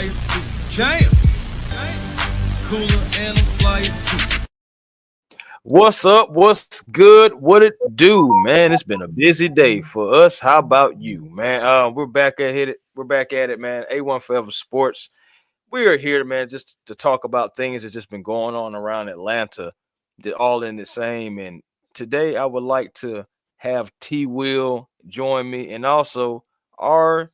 flyer too. Jam! Cooler and a flyer too. What's up? What's good? What it do, man? It's been a busy day for us. How about you, man? We're back at it. We're back at it, man. A1 Forever Sports. We are here, man, just to talk about things that's just been going on around Atlanta. They're all in the same. And today, I would like to have T. Will join me, and also RJATL,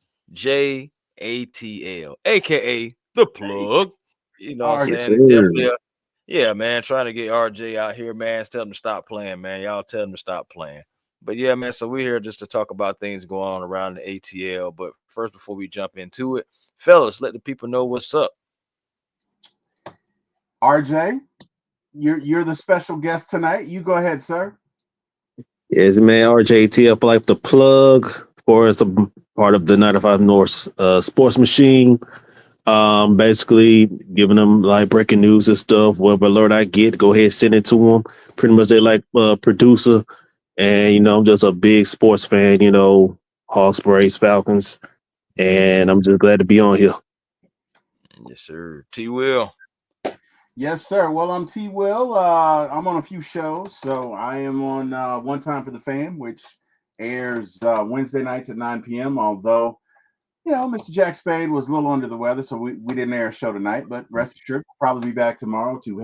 aka the Hey, Plug. You know what I'm yes, saying? It's sir. definitely yeah, man, trying to get RJ out here, man. Tell him to stop playing, man. Y'all tell him to stop playing. But yeah, man, so we're here just to talk about things going on around the ATL. But first, before we jump into it, fellas, let the people know what's up. RJ, you're the special guest tonight. You go ahead, sir. Yes, man. RJTF Life, the plug, for as a part of the 95 North Sports Machine. Basically giving them like breaking news and stuff. Whatever alert I get, go ahead send it to them. Pretty much they like producer, and I'm just a big sports fan. Hawks, Braves, Falcons, and I'm just glad to be on here. Yes, sir. T. Will. Yes, sir. Well, I'm T. Will. I'm on a few shows. So I am on One Time for the Fam, which airs Wednesday nights at 9 p.m. Although, Mr. Jack Spade was a little under the weather, so we didn't air a show tonight. But rest assured, we'll probably be back tomorrow to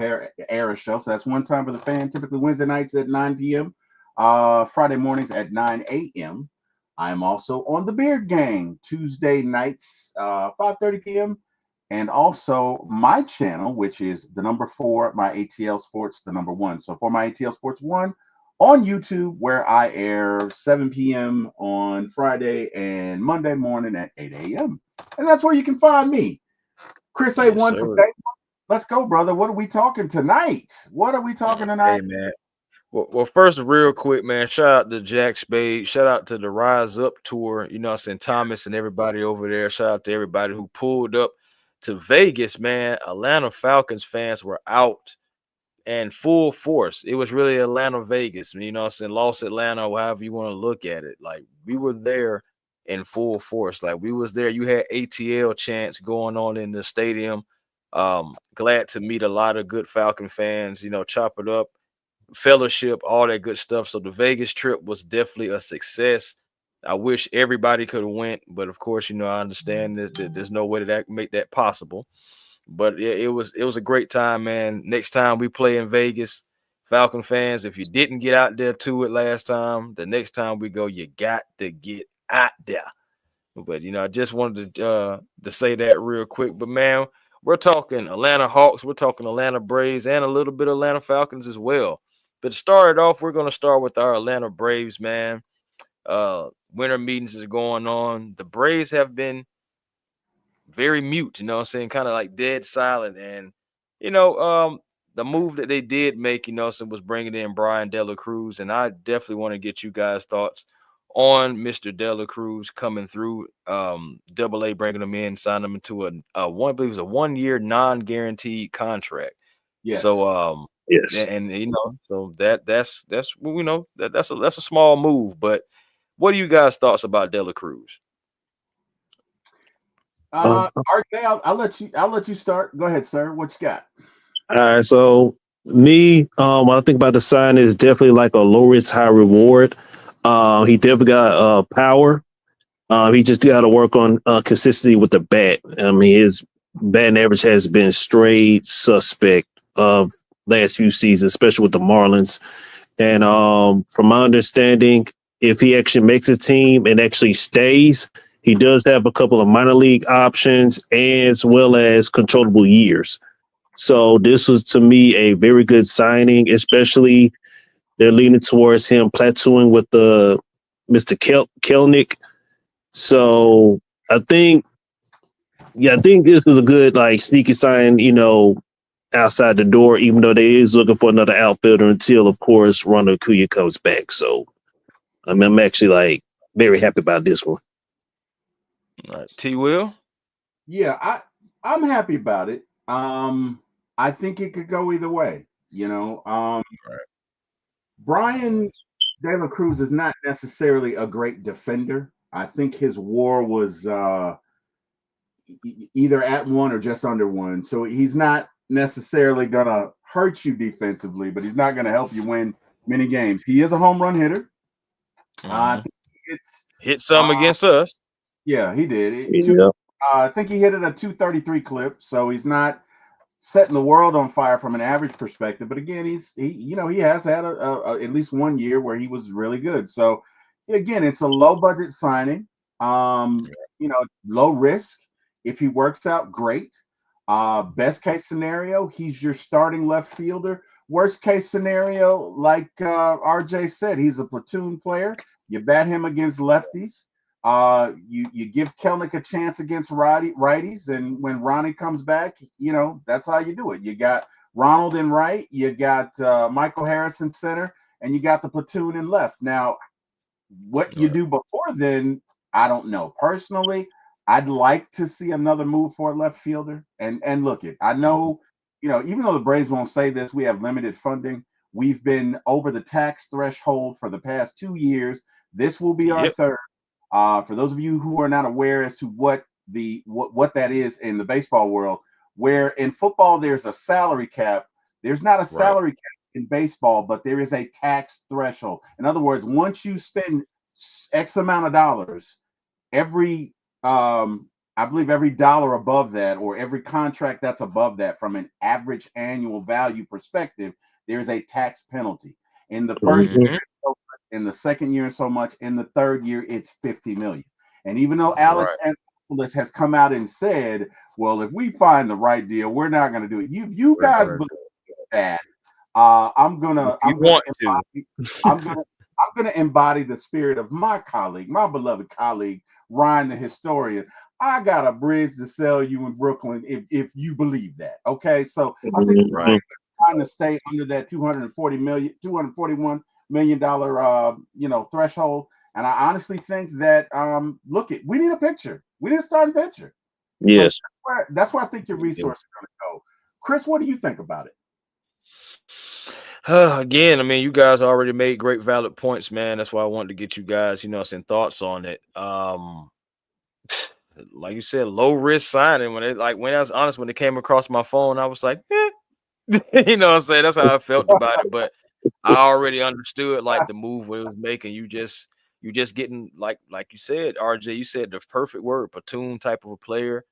air a show. So that's One Time for the Fan, typically Wednesday nights at 9 p.m., Friday mornings at 9 a.m. I am also on The Beard Gang, Tuesday nights, 5:30 p.m., and also my channel, which is the number 4, my ATL Sports, the number 1. So for my ATL Sports 1 on YouTube, where I air 7 p.m. on Friday and Monday morning at 8 a.m. And that's where you can find me. Chris Yes, A1 from sir. Bay. Let's go, brother. What are we talking tonight? What are we talking Hey, tonight? man. Well, first, real quick, man, shout out to Jack Spade. Shout out to the Rise Up Tour. You know what I'm saying? Thomas and everybody over there. Shout out to everybody who pulled up to Vegas, man. Atlanta Falcons fans were out and full force. It was really Atlanta Vegas. You know what I'm saying? Lost Atlanta, or however you want to look at it. Like, we were there in full force. Like, we was there. You had ATL chants going on in the stadium. Glad to meet a lot of good Falcon fans, chop it up, fellowship, all that good stuff. So the Vegas trip was definitely a success. I wish everybody could have went, but of course, I understand that there's no way to make that possible. But yeah, it was a great time, man. Next time we play in Vegas, Falcon fans, if you didn't get out there to it last time, the next time we go, you got to get out there. But I just wanted to say that real quick. But man, we're talking Atlanta Hawks, we're talking Atlanta Braves, and a little bit of Atlanta Falcons as well. But to start it off, we're gonna start with our Atlanta Braves, man. Winter meetings is going on. The Braves have been very mute, you know what I'm saying? Kind of like dead silent. And, you know, um, the move that they did make, was bringing in Brian De La Cruz. And I definitely want to get you guys' thoughts on Mr. De La Cruz coming through. Double A bringing him in, signing him into a one, I believe it was a 1 year non-guaranteed contract. Yes. So Yes. and so that's well, that's a small move. But what are you guys' thoughts about De La Cruz? Uh, RJ, I'll let you start. Go ahead, sir. What you got? all right. So me, when I think about the sign, is definitely like a low risk, high reward. He definitely got power. He just got to work on consistency with the bat. I mean, his batting average has been straight suspect of last few seasons, especially with the Marlins. And from my understanding, if he actually makes a team and actually stays, he does have a couple of minor league options as well as controllable years. So this was to me a very good signing, especially they're leaning towards him plateauing with the Mr. Kelnick. So I think, yeah, I think this is a good like sneaky sign, outside the door, even though they is looking for another outfielder until, of course, Ronald Acuña comes back. So I'm actually like very happy about this one. All right, T. Will. Yeah, I'm happy about it. I think it could go either way. Brian De La Cruz is not necessarily a great defender. I think his WAR was either at 1 or just under 1. So he's not necessarily going to hurt you defensively, but he's not going to help you win many games. He is a home run hitter. I think it's hit some against us. Yeah, he did. Yeah. I think he hit it a 233 clip, so he's not setting the world on fire from an average perspective. But again, he has had at least 1 year where he was really good. So again, it's a low budget signing. Low risk. If he works out, great. Best case scenario, he's your starting left fielder. Worst case scenario, like RJ said, he's a platoon player. You bat him against lefties. You give Kelnick a chance against righties, and when Ronnie comes back, that's how you do it. You got Ronald in right, you got Michael Harris in center, and you got the platoon in left. Now, what you do before then, I don't know. Personally, I'd like to see another move for a left fielder. And look, I know, even though the Braves won't say this, we have limited funding. We've been over the tax threshold for the past 2 years. This will be our third. For those of you who are not aware as to what that is in the baseball world, where in football there's a salary cap, there's not a salary cap in baseball, but there is a tax threshold. In other words, once you spend X amount of dollars, I believe every dollar above that, or every contract that's above that, from an average annual value perspective, there's a tax penalty. In the first year, in the second year, so much. In the third year, it's $50 million. And even though Alex Anthopoulos has come out and said, "Well, if we find the right deal, we're not going to do it." You guys believe that? I'm gonna embody the spirit of my colleague, my beloved colleague, Ryan the historian. I got a bridge to sell you in Brooklyn if you believe that. Okay, so I think we're trying to stay under that $241 million threshold. And I honestly think that we need a pitcher. We need a starting pitcher. Yes. So that's where I think your resources are going to go. Chris, what do you think about it? Again, I mean, you guys already made great valid points, man. That's why I wanted to get you guys, some thoughts on it. Like you said, low risk signing. When I was honest, when it came across my phone, I was like, you know what I'm saying? That's how I felt about it. But I already understood like the move it was making. You just getting like you said, RJ, you said the perfect word, platoon type of a player.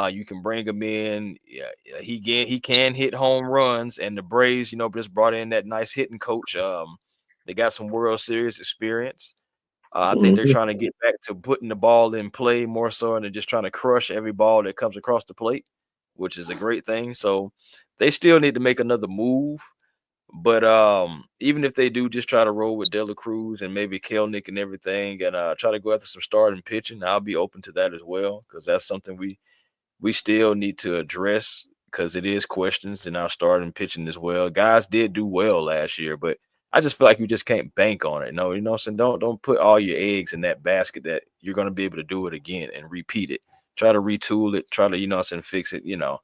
You can bring him in. Yeah, he can hit home runs, and the Braves, just brought in that nice hitting coach. They got some World Series experience. I think they're trying to get back to putting the ball in play more so than just trying to crush every ball that comes across the plate, which is a great thing. So they still need to make another move. But even if they do just try to roll with Dela Cruz and maybe Kelnick and everything, and try to go after some starting pitching, I'll be open to that as well, because that's something we still need to address, because it is questions in our starting pitching as well. Guys did do well last year, but I just feel like you just can't bank on it. No, so don't put all your eggs in that basket that you're going to be able to do it again and repeat it. Try to retool it. Try to fix it. So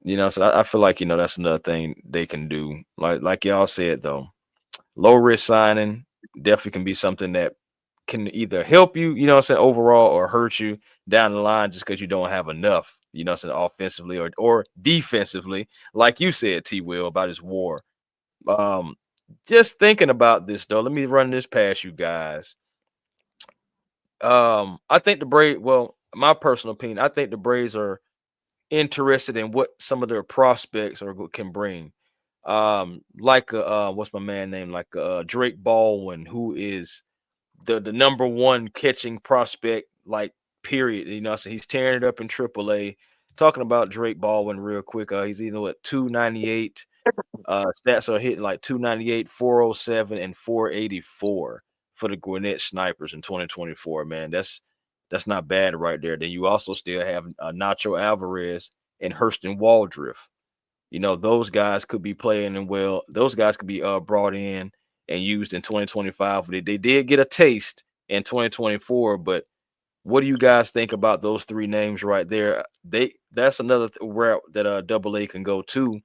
I feel like that's another thing they can do. Like y'all said though, low risk signing definitely can be something that can either help you, overall, or hurt you down the line just because you don't have enough, offensively or defensively, like you said, T. Will, about his WAR. Just thinking about this though, let me run this past you guys. I think the Braves, well, my personal opinion, I think the Braves are interested in what some of their prospects can bring. What's my man name? Drake Baldwin, who is the number one catching prospect, period. So he's tearing it up in AAA. Talking about Drake Baldwin real quick, he's either at 298. Stats are hitting like 298, 407, and 484 for the Gwinnett Snipers in 2024. Man, that's not bad right there. Then you also still have Nacho Alvarez and Hurston Waldriff. Those guys could be playing and well. Those guys could be brought in and used in 2025. They did get a taste in 2024, but what do you guys think about those three names right there? That's another route that AA can go to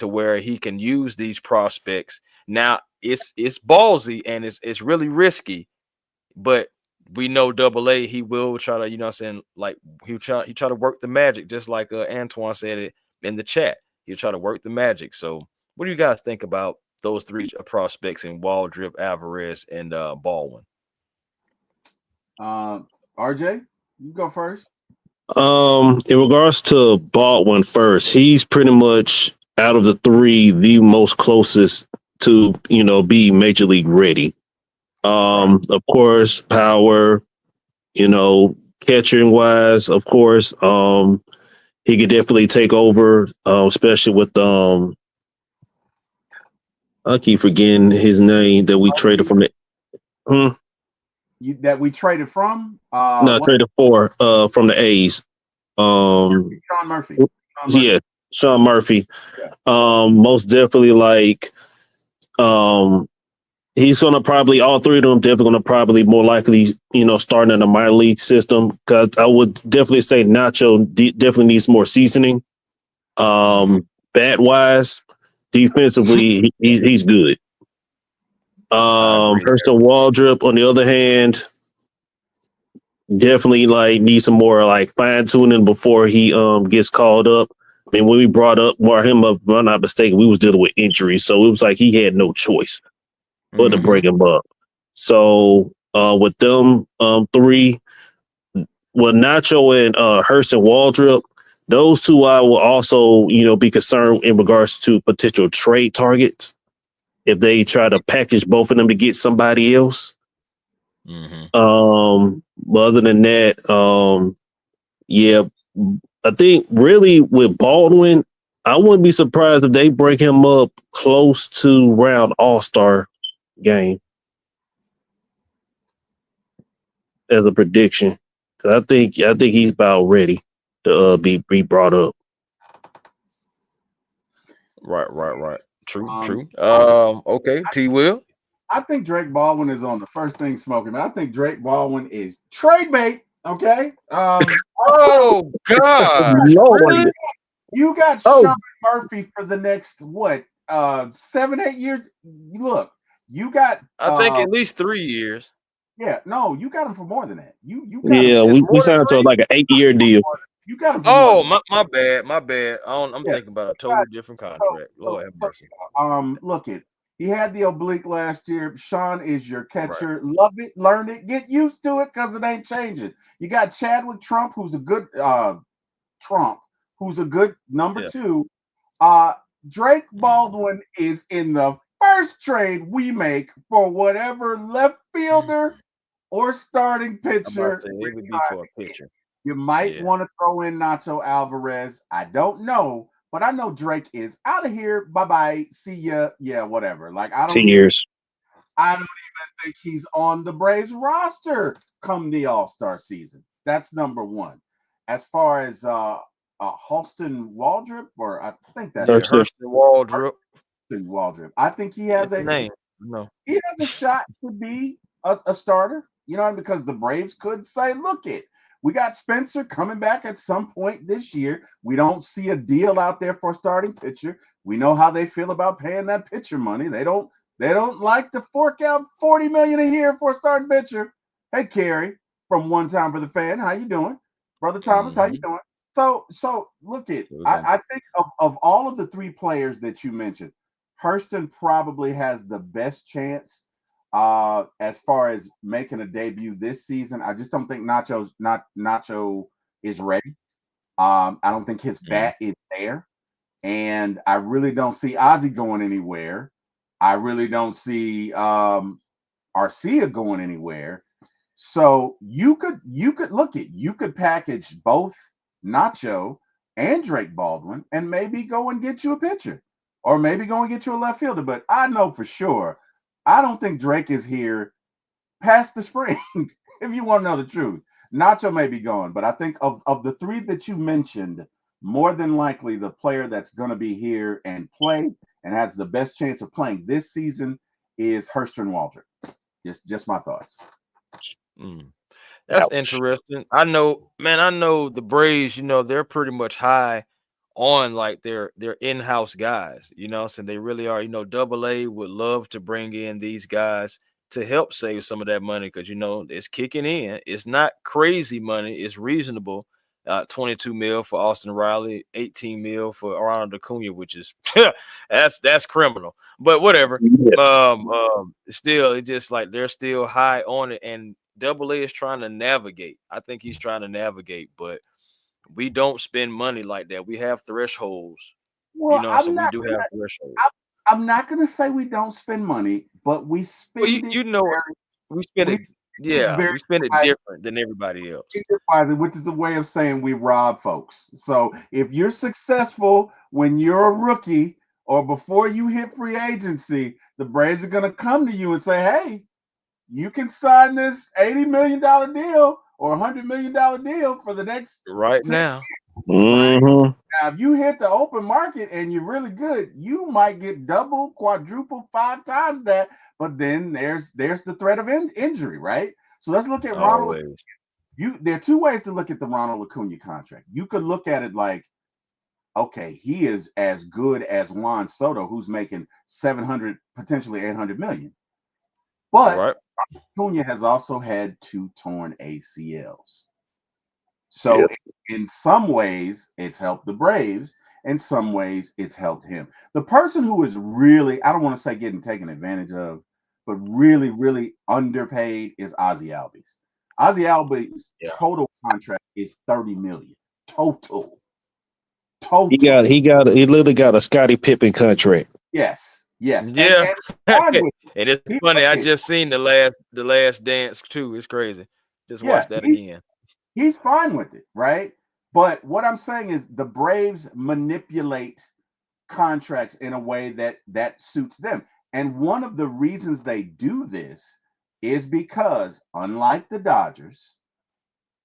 where he can use these prospects. Now it's ballsy and it's really risky, but we know Double A, he will try to, you know what I'm saying, like he try to work the magic, just like Antoine said it in the chat. He'll try to work the magic. So what do you guys think about those three prospects in Waldrip, Alvarez, and Baldwin? RJ, you go first. In regards to Baldwin first, he's pretty much out of the three the most closest to be major league ready. Of course, power, catching wise, of course, he could definitely take over, especially with I keep forgetting his name that we traded from the. That we traded from? No, traded for from the A's. Sean Murphy. Yeah, Sean Murphy. Yeah. Most definitely he's gonna probably all three of them definitely gonna probably more likely starting in a minor league system, because I would definitely say Nacho definitely needs more seasoning. Bat wise, defensively he's good. Hurston Waldrop, on the other hand, definitely needs some more fine tuning before he gets called up. I mean, when we brought him up, if I'm not mistaken, we was dealing with injuries, so it was like he had no choice but to break him up. So with them three, with Nacho and Hurston Waldrop, those two I will also be concerned in regards to potential trade targets if they try to package both of them to get somebody else. But other than that, yeah, I think really with Baldwin, I wouldn't be surprised if they bring him up close to round All-Star game as a prediction. I think he's about ready to be brought up. Right. True. Okay, T. Will. I think Drake Baldwin is on the first thing smoking. Man, I think Drake Baldwin is trade bait. Okay. Oh God! Really? You got Sean Murphy for the next 7-8 years. Look, you got. I think at least 3 years. Yeah, no, you got him for more than that. You got him. We signed to like an 8-year deal. You got him. For my bad. I'm thinking about a totally different contract. Lord have mercy. Look it. He had the oblique last year. Sean is your catcher. Right. Love it, learn it, get used to it, because it ain't changing. You got Chadwick Trump, who's a good number 2. Drake Baldwin is in the first trade we make for whatever left fielder or starting pitcher. It would be for a pitcher. You might want to throw in Nacho Alvarez. I don't know, but I know Drake is out of here. Bye-bye. See ya. Yeah, whatever. I don't 10 years. I don't even think he's on the Braves roster come the All-Star season. That's number 1. As far as Hurston Waldrop, or I think that's Hurston Waldrop. Waldrop. I think he has a name. No, he has a shot to be a starter. Because the Braves could say, "Look it, we got Spencer coming back at some point this year. We don't see a deal out there for a starting pitcher. We know how they feel about paying that pitcher money. They don't like to fork out $40 million a year for a starting pitcher." Hey, Kerry from One Time for the Fan, how you doing, Brother Thomas? How you doing? So look it. I think of all of the 3 players that you mentioned, Hurston probably has the best chance as far as making a debut this season. I just don't think Nacho is ready. I don't think his bat is there, and I really don't see Ozzy going anywhere. I really don't see Arcia going anywhere. So you could package both Nacho and Drake Baldwin and maybe go and get you a pitcher, or maybe go and get you a left fielder. But I know for sure, I don't think Drake is here past the spring. If you want to know the truth, Nacho may be gone, but I think of the 3 that you mentioned, more than likely the player that's going to be here and play and has the best chance of playing this season is Hurston Waldrop. Just my thoughts. That's interesting. I know the Braves, they're pretty much high on their in-house guys, so they really are. Double A would love to bring in these guys to help save some of that money because it's kicking in. It's not crazy money, it's reasonable. 22 mil for Austin Riley, 18 mil for Ronald Acuna, which is that's criminal. But whatever. Yes. Still, it's just like they're still high on it, and Double A is trying to navigate. I think he's trying to navigate, but we don't spend money like that. We have thresholds, Well, so we do have thresholds. I'm not gonna say we don't spend money, but we Well, spend it. we spend We it. Yeah, very we spend it wisely, different than everybody else. which is a way of saying we rob folks. So if you're successful when you're a rookie or before you hit free agency, the Braves are gonna come to you and say, "Hey, you can sign this $80 million deal or $100 million deal for the next Right 10 now, right? Mm-hmm. Now, if you hit the open market and you're really good, you might get double, quadruple, 5 times that. But then there's the threat of injury, right? So let's look at Ronald. always. There are two ways to look at the Ronald Acuna contract. You could look at it like, okay, he is as good as Juan Soto, who's making 700, potentially 800 million. But Right. Acuna has also had 2 torn ACLs. Yeah. So in some ways, it's helped the Braves. In some ways, it's helped him. The person who is really, I don't want to say getting taken advantage of, but really, really underpaid is Ozzy Albies. Ozzy Albies' Yeah. total contract is 30 million. Total. He literally got a Scottie Pippen contract. Yes. Yes. Yeah. And it's he funny. I it. just seen the last dance too. It's crazy. Just Yeah, watch that again. he's fine with it, right? But what I'm saying is the Braves manipulate contracts in a way that suits them. And one of the reasons they do this is because unlike the Dodgers,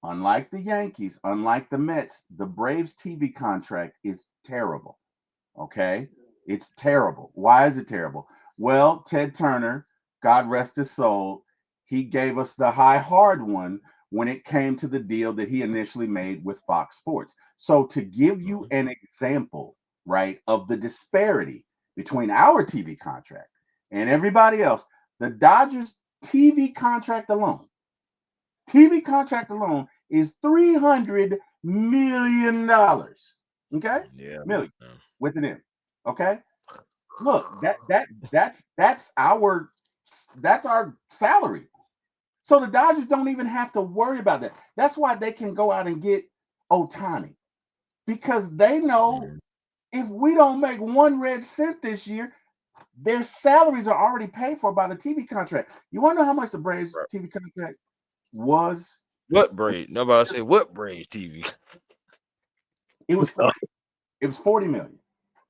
unlike the Yankees, unlike the Mets, the Braves TV contract is terrible. Okay? It's terrible. Why is it terrible? Well, Ted Turner, God rest his soul, he gave us the high hard one when it came to the deal that he initially made with Fox Sports. So to give you an example, right, of the disparity between our TV contract and everybody else, the Dodgers TV contract alone is $300 million. Okay? Yeah. Million with an M. Okay? Look, that's our salary. So the Dodgers don't even have to worry about that. That's why they can go out and get Ohtani. Because they know if we don't make 1 red cent this year, their salaries are already paid for by the TV contract. You want to know how much the Braves Right. TV contract was? What Braves? Nobody say what Braves TV. It was 40. It was 40 million.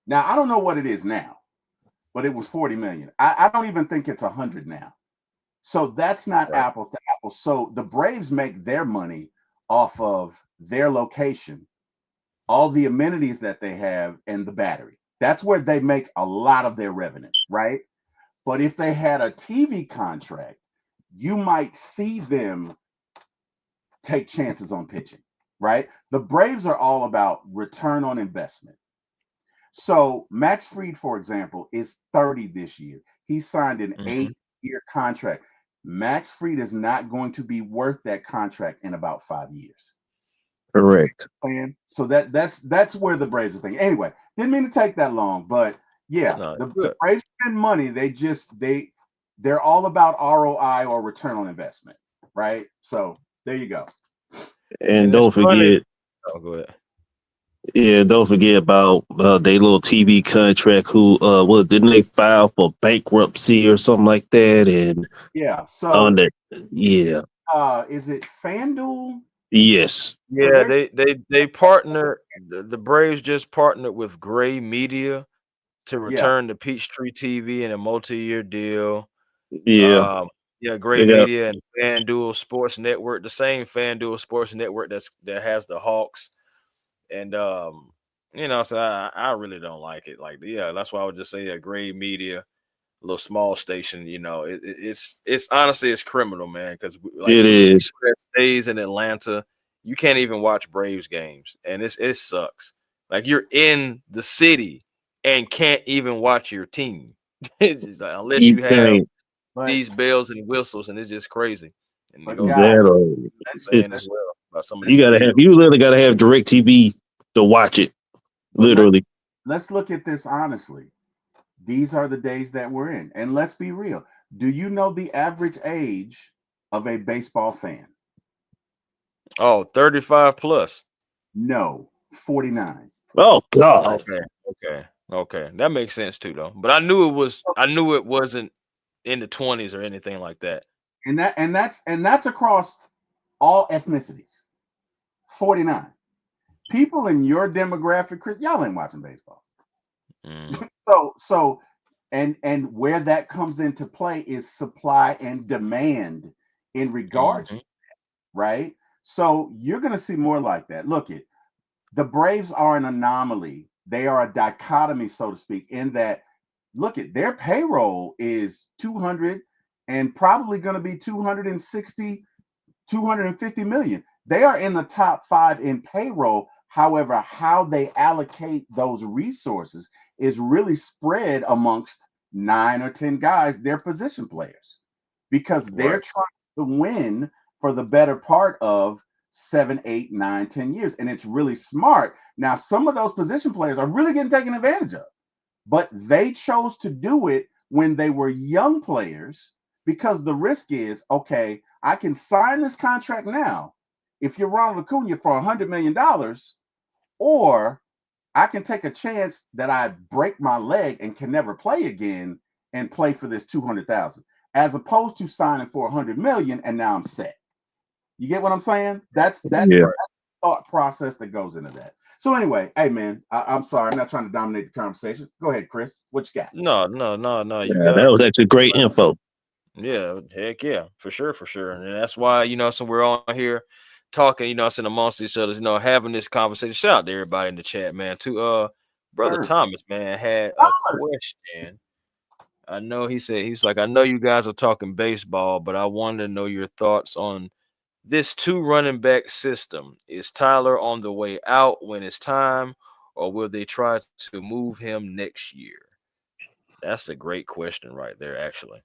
Now I don't know what it is now, but it was 40 million. I don't even think it's 100 now. So that's not Right. apples to apples. So the Braves make their money off of their location, all the amenities that they have, and the battery. That's where they make a lot of their revenue, right? But if they had a TV contract, you might see them take chances on pitching, right? The Braves are all about return on investment. So Max Fried, for example, is 30 this year. He signed an 8-year contract. Max Fried is not going to be worth that contract in about 5 years. Correct. So that's where the Braves are thinking. Anyway, didn't mean to take that long, but yeah, the Braves spend money. They're all about ROI or return on investment, right? So there you go. And don't forget. Oh, go ahead. Yeah, don't forget about their little TV contract. Who didn't they file for bankruptcy or something like that? And yeah, so yeah, is it FanDuel? Yes. Yeah, they partner. The Braves just partnered with Gray Media to return to Peachtree TV in a multi-year deal. Yeah. Gray Media and FanDuel Sports Network, the same FanDuel Sports Network that has the Hawks. And so I really don't like it. Like, yeah, that's why I would just say a Gray Media, a little small station. It's honestly it's criminal, man. Because it is. That stays in Atlanta, you can't even watch Braves games, and it sucks. Like you're in the city and can't even watch your team. It's just like, unless you have But these bells and whistles, and it's just crazy. And it but goes back guys, to what That, you were let's saying as it's well about some of you these gotta have deals. you literally gotta have direct TV to watch it. but let Literally. let's look at this honestly. These are the days that we're in. And let's be real. Do you know the average age of a baseball fan? Oh, 35 plus. No, 49. Oh God. Okay, okay. That makes sense too, though. But I knew it wasn't in the 20s or anything like that. And that's across all ethnicities. 49. People in your demographic, Chris, y'all ain't watching baseball. Mm, So and where that comes into play is supply and demand in regards, mhm, right? So you're gonna see more like that. Look it, the Braves are an anomaly. They are a dichotomy, so to speak, in that look at their payroll is 200 and probably going to be 260, 250 million. They are in the top 5 in payroll. However, how they allocate those resources is really spread amongst 9 or 10 guys, their position players, because they're right, trying to win for the better part of 7, 8, 9, 10 years. And it's really smart. Now, some of those position players are really getting taken advantage of, but they chose to do it when they were young players because the risk is okay, I can sign this contract now if you're Ronald Acuna for $100 million, or I can take a chance that I break my leg and can never play again and play for this 200,000 as opposed to signing for 100 million and now I'm set. You get what I'm saying? That's Yeah. right. thought process that goes into that. So anyway, hey man, I'm sorry, I'm not trying to dominate the conversation. Go ahead, Chris. What you got? No. You Yeah, that got was actually great info. yeah, heck yeah, for sure. And that's why, so we're on here talking, sitting amongst each other, having this conversation. Shout out to everybody in the chat, man. To brother Sure. Thomas, man, had a question. I know he's like, I know you guys are talking baseball, but I wanted to know your thoughts on this two running back system. Is Tyler on the way out when it's time, or will they try to move him next year? That's a great question right there, actually.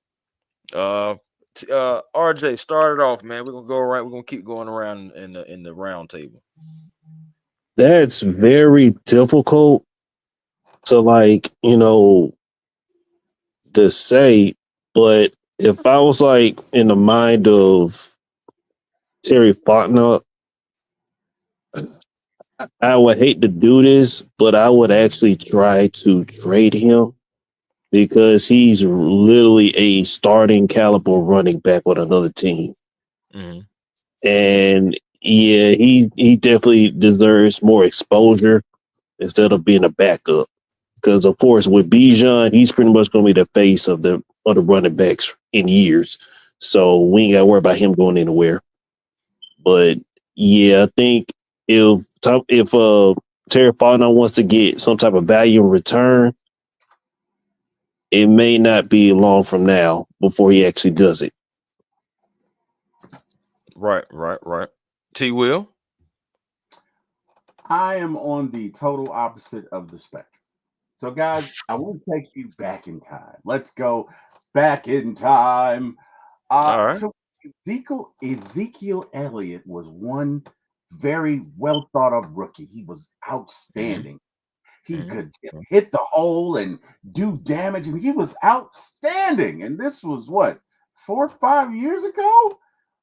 RJ, start it off, man. We're gonna go right. We're gonna keep going around in the round table. That's very difficult to to say, but if I was like in the mind of Terry Fontenot, I would hate to do this, but I would actually try to trade him because he's literally a starting caliber running back with another team. Mm-hmm. And yeah, he definitely deserves more exposure instead of being a backup. Because of course, with Bijan, he's pretty much going to be the face of the running backs in years. So we ain't got to worry about him going anywhere. But yeah, I think if Terry Fontenot wants to get some type of value in return, it may not be long from now before he actually does it. Right. T. Will. I am on the total opposite of the spectrum. So, guys, I want to take you back in time. Let's go back in time. All right. So Ezekiel Elliott was one very well thought of rookie. He was Mm-hmm. outstanding. He could Mm-hmm. hit the hole and do damage, and he was outstanding. And this was what, 4 or 5 years ago?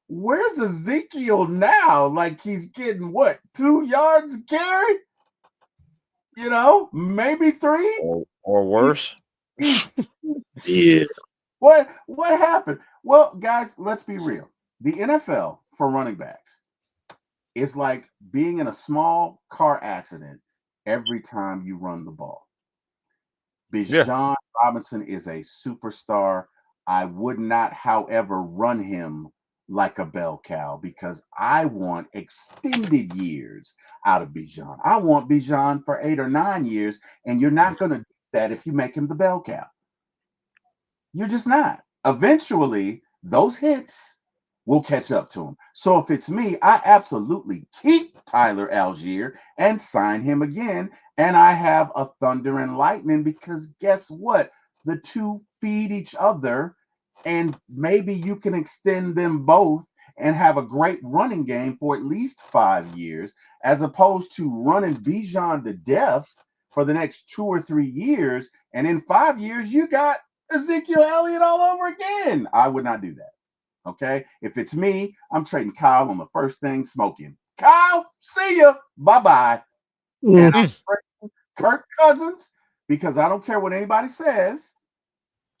Where's Ezekiel now? Like he's getting what, 2 yards a carry? Maybe three. Or He, worse. he's Yeah. what happened? Well, guys, let's be real. The NFL for running backs is like being in a small car accident every time you run the ball. Yeah. Bijan Robinson is a superstar. I would not, however, run him like a bell cow because I want extended years out of Bijan. I want Bijan for 8 or 9 years, and you're not going to do that if you make him the bell cow. You're just not. Eventually, those hits will catch up to him. So if it's me, I absolutely keep Tyler Algier and sign him again. And I have a Thunder and Lightning because guess what? The two feed each other and maybe you can extend them both and have a great running game for at least 5 years, as opposed to running Bijan to death for the next 2 or 3 years. And in 5 years, you got Ezekiel Elliott all over again. I would not do that. Okay. If it's me, I'm trading Kyle on the first thing smoking. Kyle, see ya. Bye bye. And I'm Mm. trading Kirk Cousins because I don't care what anybody says.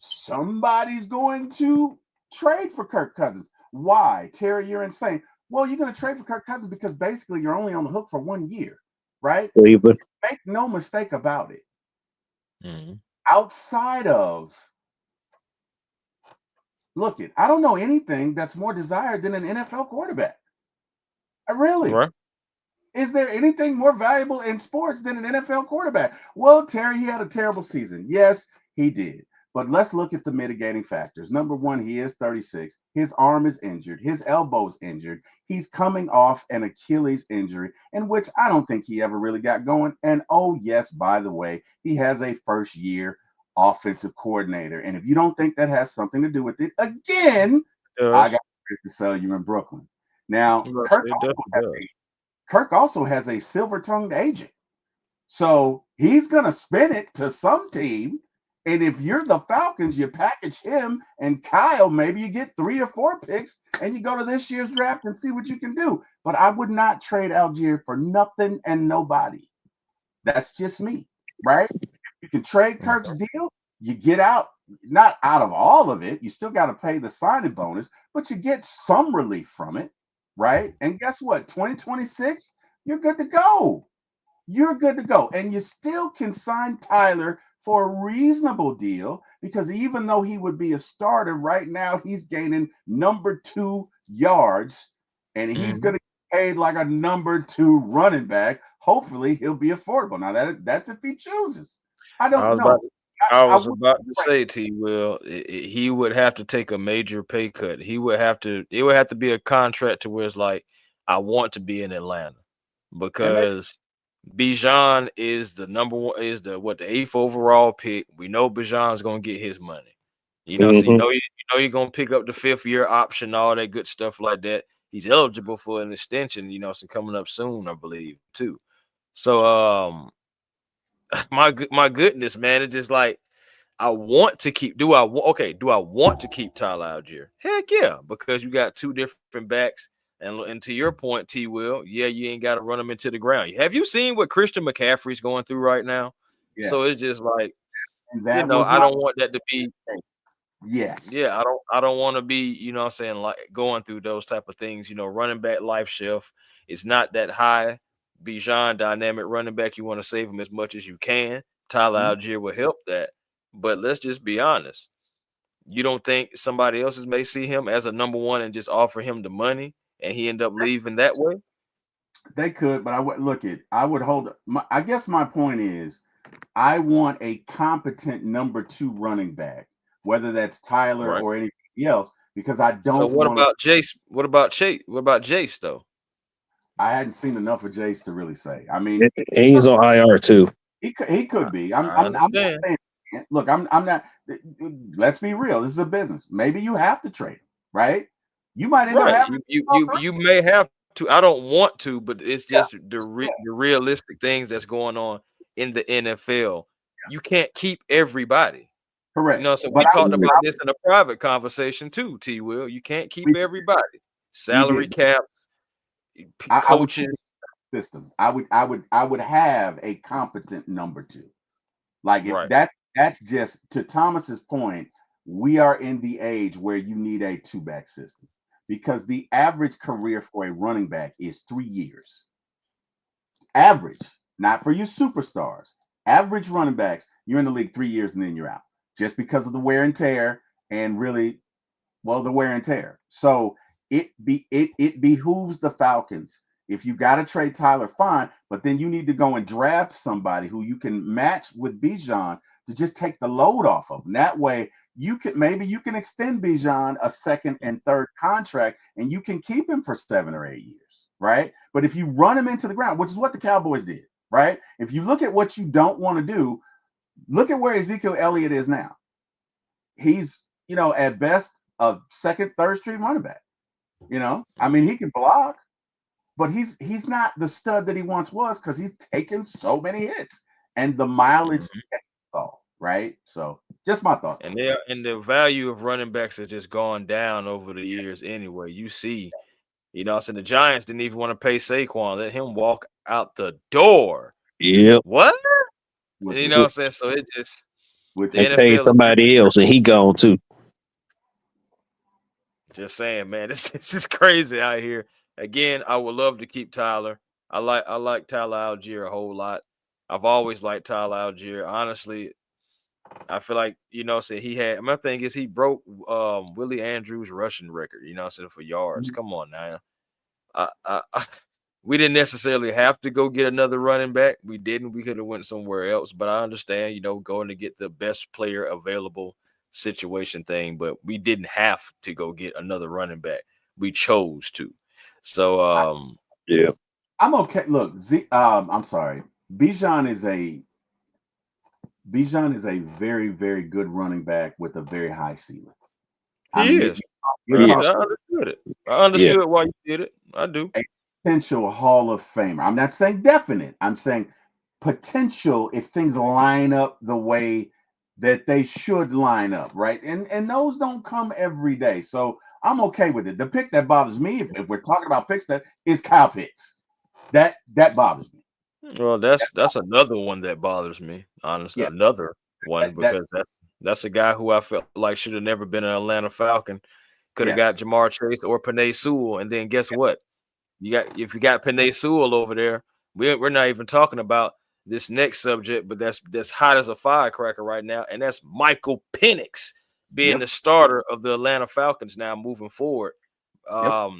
Somebody's going to trade for Kirk Cousins. Why? Terry, you're insane. Well, you're going to trade for Kirk Cousins because basically you're only on the hook for 1 year, right? Cleveland. Make no mistake about it. Mhm. Outside of, look it, I don't know anything that's more desired than an NFL quarterback. Really. Right. Is there anything more valuable in sports than an NFL quarterback? Well, Terry, he had a terrible season. Yes, he did. But let's look at the mitigating factors. Number one, he is 36. His arm is injured. His elbow's injured. He's coming off an Achilles injury, in which I don't think he ever really got going. And oh, yes, by the way, he has a first year offensive coordinator. And if you don't think that has something to do with it, again, It I does. got to sell you in Brooklyn. Now, It definitely does. Kirk also has a silver-tongued agent. So he's going to spin it to some team. And if you're the Falcons, you package him and Kyle, maybe you get 3 or 4 picks and you go to this year's draft and see what you can do. But I would not trade Algier for nothing and nobody. That's just me, right? You can trade Kirk's Mhm. deal, you get out, not out of all of it. You still got to pay the signing bonus, but you get some relief from it, right? And guess what? 2026, you're good to go. You're good to go. And you still can sign Tyler for a reasonable deal because even though he would be a starter right now, he's gaining number 2 yards and he's Mhm. going to get paid like a number 2 running back. Hopefully, he'll be affordable. Now, that's if he chooses. I I don't was about know. to, I, I I was wouldn't about to trade. say, T. Will, he would have to take a major pay cut. He would have to. It would have to be a contract to where it's like, I want to be in Atlanta And maybe because Bijan is the number one, is the eighth overall pick. We know Bijan's gonna get his money. So Hmm. you're gonna pick up the 5th year option, all that good stuff like that. He's eligible for an extension, so coming up soon, I believe, too. So my goodness, man, it's just like I want to keep. Do I want to keep Tyler Algier? Heck yeah, because you got 2 different backs. And to your point, T. Will, yeah, you ain't got to run them into the ground. Have you seen what Christian McCaffrey's going through right now? So it's yes. just like, And that was I my don't want that to be. mistake. Yes. Yeah, I don't want to be, what I'm saying, like going through those type of things. Running back life shift is not that high. Bijan dynamic running back, you want to save him as much as you can. Tyler Mhm. Algier will help that. But let's just be honest. You don't think somebody else's may see him as a number one and just offer him the money and he end up leaving that way? They could, but I would look it. I would hold. I guess my point is I want a competent number 2 running back, whether that's Tyler Right. or anybody else, because I So don't what want to. about Jace? What about Chase? What about Jace though? I hadn't seen enough of Jace to really say. I mean, And he's on IR too. he could be. I I'm not understand. saying. Look, I'm not. Let's be real. This is a business. Maybe you have to trade him, right? You might end up Right. having You may have to. I don't want to, but it's yeah, just the realistic things that's going on in the NFL. You can't keep everybody. correct. So But we I talked would. about this in a private conversation too, T. Will. You can't keep We, everybody. we Salary did. caps, I would coaches. system. I would have a competent number 2. Like if Right. that's just to Thomas's point, we are in the age where you need a 2 back system because the average career for a running back is 3 years. Average, not for your superstars. Average running backs, you're in the league 3 years and then you're out just because of the wear and tear and really, well, the wear and tear. So it behooves the Falcons. If you got to trade Tyler, fine, but then you need to go and draft somebody who you can match with Bijan to just take the load off of. And that way, you can extend Bijan a second and third contract, and you can keep him for 7 or 8 years, right? But if you run him into the ground, which is what the Cowboys did, right? If you look at what you don't want to do, look at where Ezekiel Elliott is now. He's at best, a second, third string running back. I mean, he can block, but he's not the stud that he once was because he's taken so many hits and the mileage all right. So just my thoughts. And the value of running backs has just gone down over the years anyway. You see, so the Giants didn't even want to pay Saquon, let him walk out the door. Yep. What? With You it. know what I'm saying? So it just With the They paid NFL somebody else, and he gone too. just saying, man, this is crazy out here. Again, I would love to keep Tyler. I like Tyler Algier a whole lot. I've always liked Tyler Algier. Honestly, I feel like, say he had, my thing is he broke Willie Andrews' rushing record, for yards. Come on now. We didn't necessarily have to go get another running back. We didn't. We could have went somewhere else. But I understand, going to get the best player available situation thing. But we didn't have to go get another running back. We chose to. So Yeah. I'm okay. Look, I'm sorry. Bijan is a very, very good running back with a very high ceiling. he is. You're I talking understood it. I understood why you did it. I do. a potential Hall of Famer. I'm not saying definite. I'm saying potential if things line up the way that they should line up, right? And those don't come every day. So I'm okay with it. The pick that bothers me, if we're talking about picks, that is Kyle Pitts. That bothers me. Well, that's another one that bothers me, honestly. Yeah, Another one that because that's a guy who I felt like should have never been an Atlanta Falcon. Could have got yes. Jamar Chase or Penei Sewell, and then guess what? If you got Penei Sewell over there, we're not even talking about this next subject, but that's hot as a firecracker right now, and that's Michael Penix being Yep. the starter of the Atlanta Falcons now moving forward. Yep.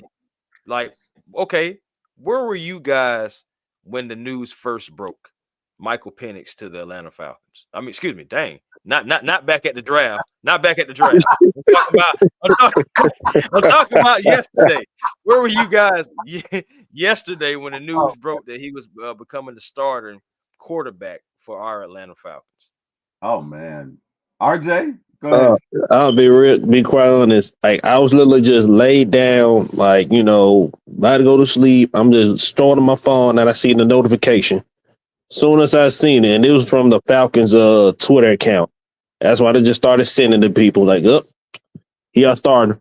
Like, okay, where were you guys when the news first broke? Michael Penix to the Atlanta Falcons. I mean, excuse me, dang, not back at the draft, not back at the draft. I'm talking about yesterday. Where were you guys yesterday when the news broke that he was becoming the starter and quarterback for our Atlanta Falcons? Oh man. RJ, go ahead. I'll be quite honest. Like I was literally just laid down, like about to go to sleep. I'm just starting my phone, and I see the notification. Soon as I seen it, and it was from the Falcons' Twitter account. That's why they just started sending to people like, "Up, here I started.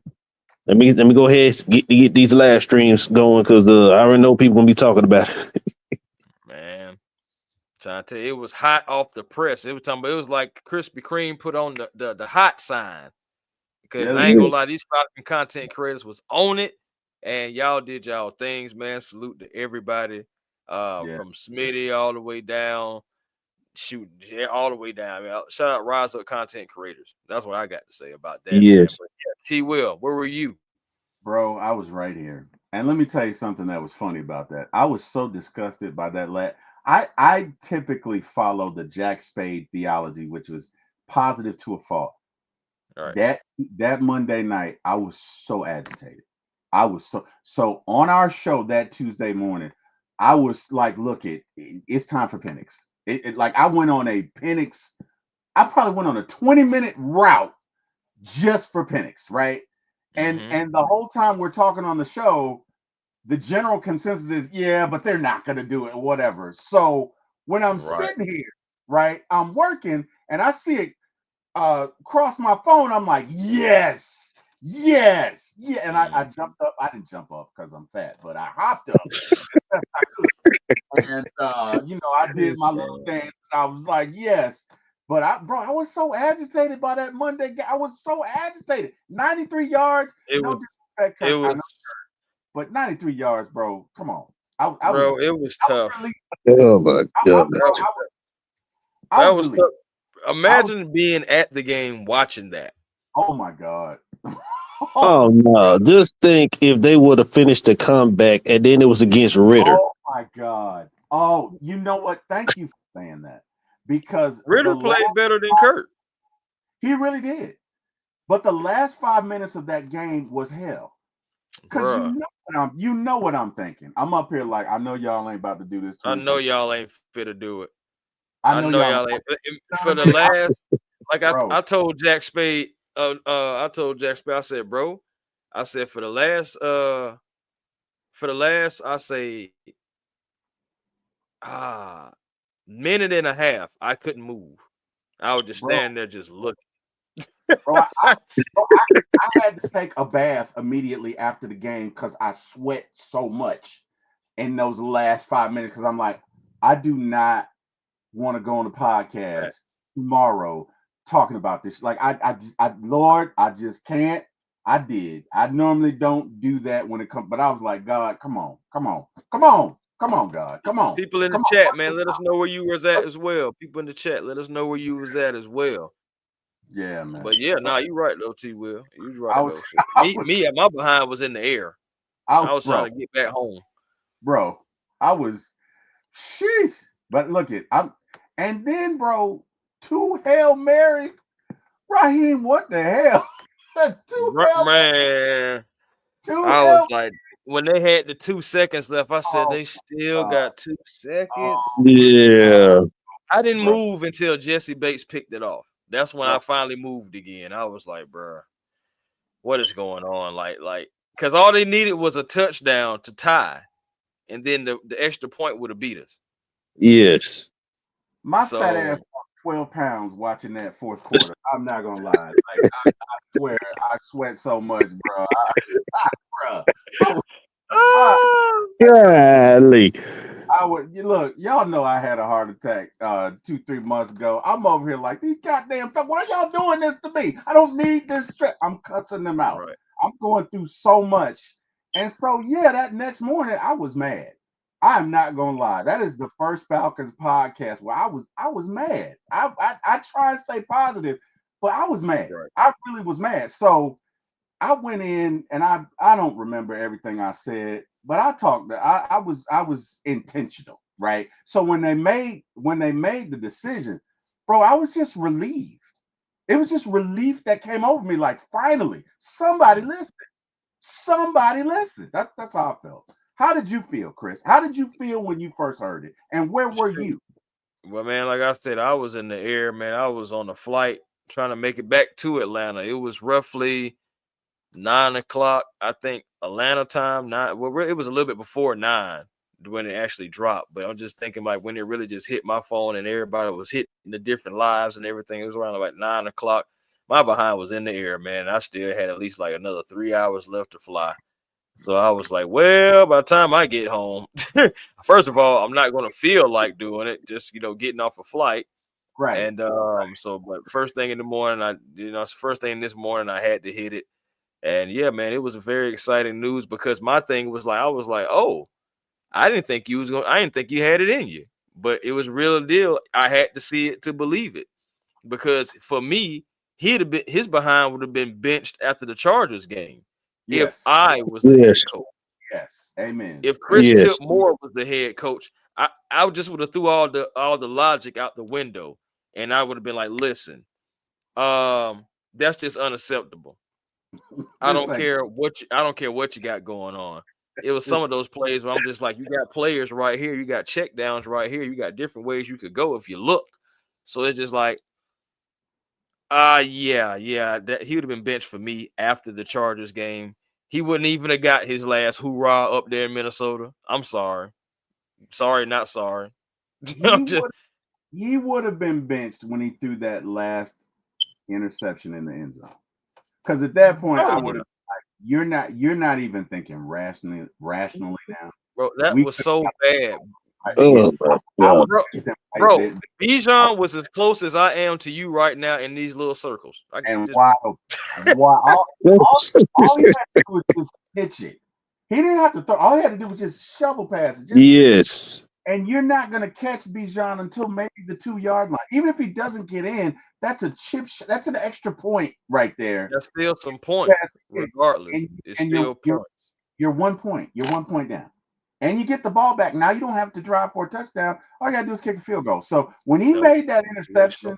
Let me go ahead and get these live streams going because I already know people gonna be talking about it." Man, trying to tell you, it was hot off the press. It was like Krispy Kreme put on the hot sign. Because I ain't gonna lie, these Falcon content creators was on it, and y'all did y'all things, man. Salute to everybody, from Smitty all the way down, all the way down. I mean, shout out Rise Up content creators. That's what I got to say about that, man. Yes. But yeah, T. Will, where were you? Bro, I was right here. And let me tell you something that was funny about that. I was so disgusted by that. I typically follow the Jack Spade theology, which was positive to a fault. All right. That Monday night, I was so agitated. I was so on our show that Tuesday morning. I was like, look, it's time for Penix. Like I went on a Penix. I probably went on a 20-minute route just for Penix, right? And the whole time we're talking on the show, the general consensus is, yeah, but they're not going to do it, or whatever. So when I'm sitting here, right, I'm working and I see it cross my phone, I'm like, yes, yeah. And I jumped up. I didn't jump up because I'm fat, but I hopped up. And I did my little dance. I was like, yes. But I was so agitated by that Monday game. I was so agitated. 93 yards. It No was. disrespect, Kurt, It I know, was. but 93 yards, bro. Come on. It was tough. Oh my god. That was tough. Imagine being at the game watching that. Oh my god. Oh no! Just think if they would have finished the comeback and then it was against Ritter. Oh my god. Oh, you know what? Thank you for saying that. Because Ritter played better than Kurt. He really did. But the last 5 minutes of that game was hell. Because you know what I'm thinking. I'm up here like, I know y'all ain't about to do this. I know y'all ain't fit to do it. I know y'all ain't. For the last, like I told Jack Spade I told Jack Spade, I said, bro, I said for the last, I say, ah, minute and a half, I couldn't move. I was just bro, standing there, just looking. bro. Bro, I had to take a bath immediately after the game because I sweat so much in those last 5 minutes. Because I'm like, I do not want to go on the Right. podcast tomorrow talking about this. Like, Lord, I just can't. I did. I normally don't do that when it comes, but I was like, God, come on, God, come on, People in the come on. chat, man, let us know where you was at as well. People in the chat, let us know where you was at as well. Yeah, man. But yeah, nah, you right though, T. Will. You was I right was, though. Shit. My behind was in the air. I was bro, trying to get back home. bro. I was, sheesh. But look and then, bro, 2 Hail Marys. Raheem, what the hell? two Hail, Man, two I was Hail. like, when they had the 2 seconds left, I said Oh, they still God. got 2 seconds. Oh, Yeah. I didn't bro. move until Jesse Bates picked it off. That's when Bro. I finally moved again. I was like, bro, what is going on? Like, because all they needed was a touchdown to tie, and then the extra point would have beat us. Yes. My fat So ass lost 12 pounds watching that fourth quarter. I'm not gonna lie. Like I swear, I sweat so much, bro. Bro, Golly. I would look, y'all know I had a heart attack 2-3 months ago. I'm over here like these goddamn why y'all doing this to me? I don't need this stress. I'm cussing them out. right. I'm going through so much. And so yeah, that next morning I was mad. I am not gonna lie. That is the first Falcons podcast where I was mad. I try and stay positive, but I was mad. Right. I really was mad. So I went in and I don't remember everything I said, but I was intentional, right? So when they made the decision, bro, I was just relieved. It was just relief that came over me. Like finally, somebody listened. Somebody listened. That's how I felt. How did you feel, Chris? How did you feel when you first heard it? And where were you? Well, man, like I said, I was in the air, man. I was on a flight trying to make it back to Atlanta. It was roughly 9 o'clock, I think, Atlanta time. It was a little bit before 9 when it actually dropped. But I'm just thinking like when it really just hit my phone and everybody was hitting the different lives and everything. It was around like 9 o'clock. My behind was in the air, man. I still had at least like another 3 hours left to fly. So I was like, well, by the time I get home, first of all, I'm not going to feel like doing it, just, getting off a flight. Right. And but first thing in the morning, first thing this morning, I had to hit it. And yeah, man, it was a very exciting news because my thing was like, I was like, oh, I didn't think you had it in you, but it was real deal. I had to see it to believe it because for me, his behind would have been benched after the Chargers game. If Yes. I was the Yes. head coach. Yes. Amen. If Chris Yes. Tipmore was the head coach, I just would have threw all the logic out the window, and I would have been like, listen, that's just unacceptable. I don't care what you got going on. It was some of those plays where I'm just like, you got players right here, you got check downs right here, you got different ways you could go if you looked. So it's just like, yeah, that he would have been benched for me after the Chargers game. He wouldn't even have got his last hoorah up there in Minnesota. I'm sorry. Sorry, not sorry. He would have been benched when he threw that last interception in the end zone. Because at that point, I would have. You're not even thinking rationally now. Bro, that was so bad. Oh, my God. Bro, Bijan was as close as I am to you right now in these little circles. Why? All he had to do was just pitch it. He didn't have to throw. All he had to do was just shovel pass it. Yes. And you're not going to catch Bijan until maybe the 2-yard line. Even if he doesn't get in, that's a chip. That's an extra point right there. That's still some point, regardless. It's still point. You're 1 point. You're 1 point down. And you get the ball back. Now you don't have to drive for a touchdown. All you got to do is kick a field goal. So when he made that interception,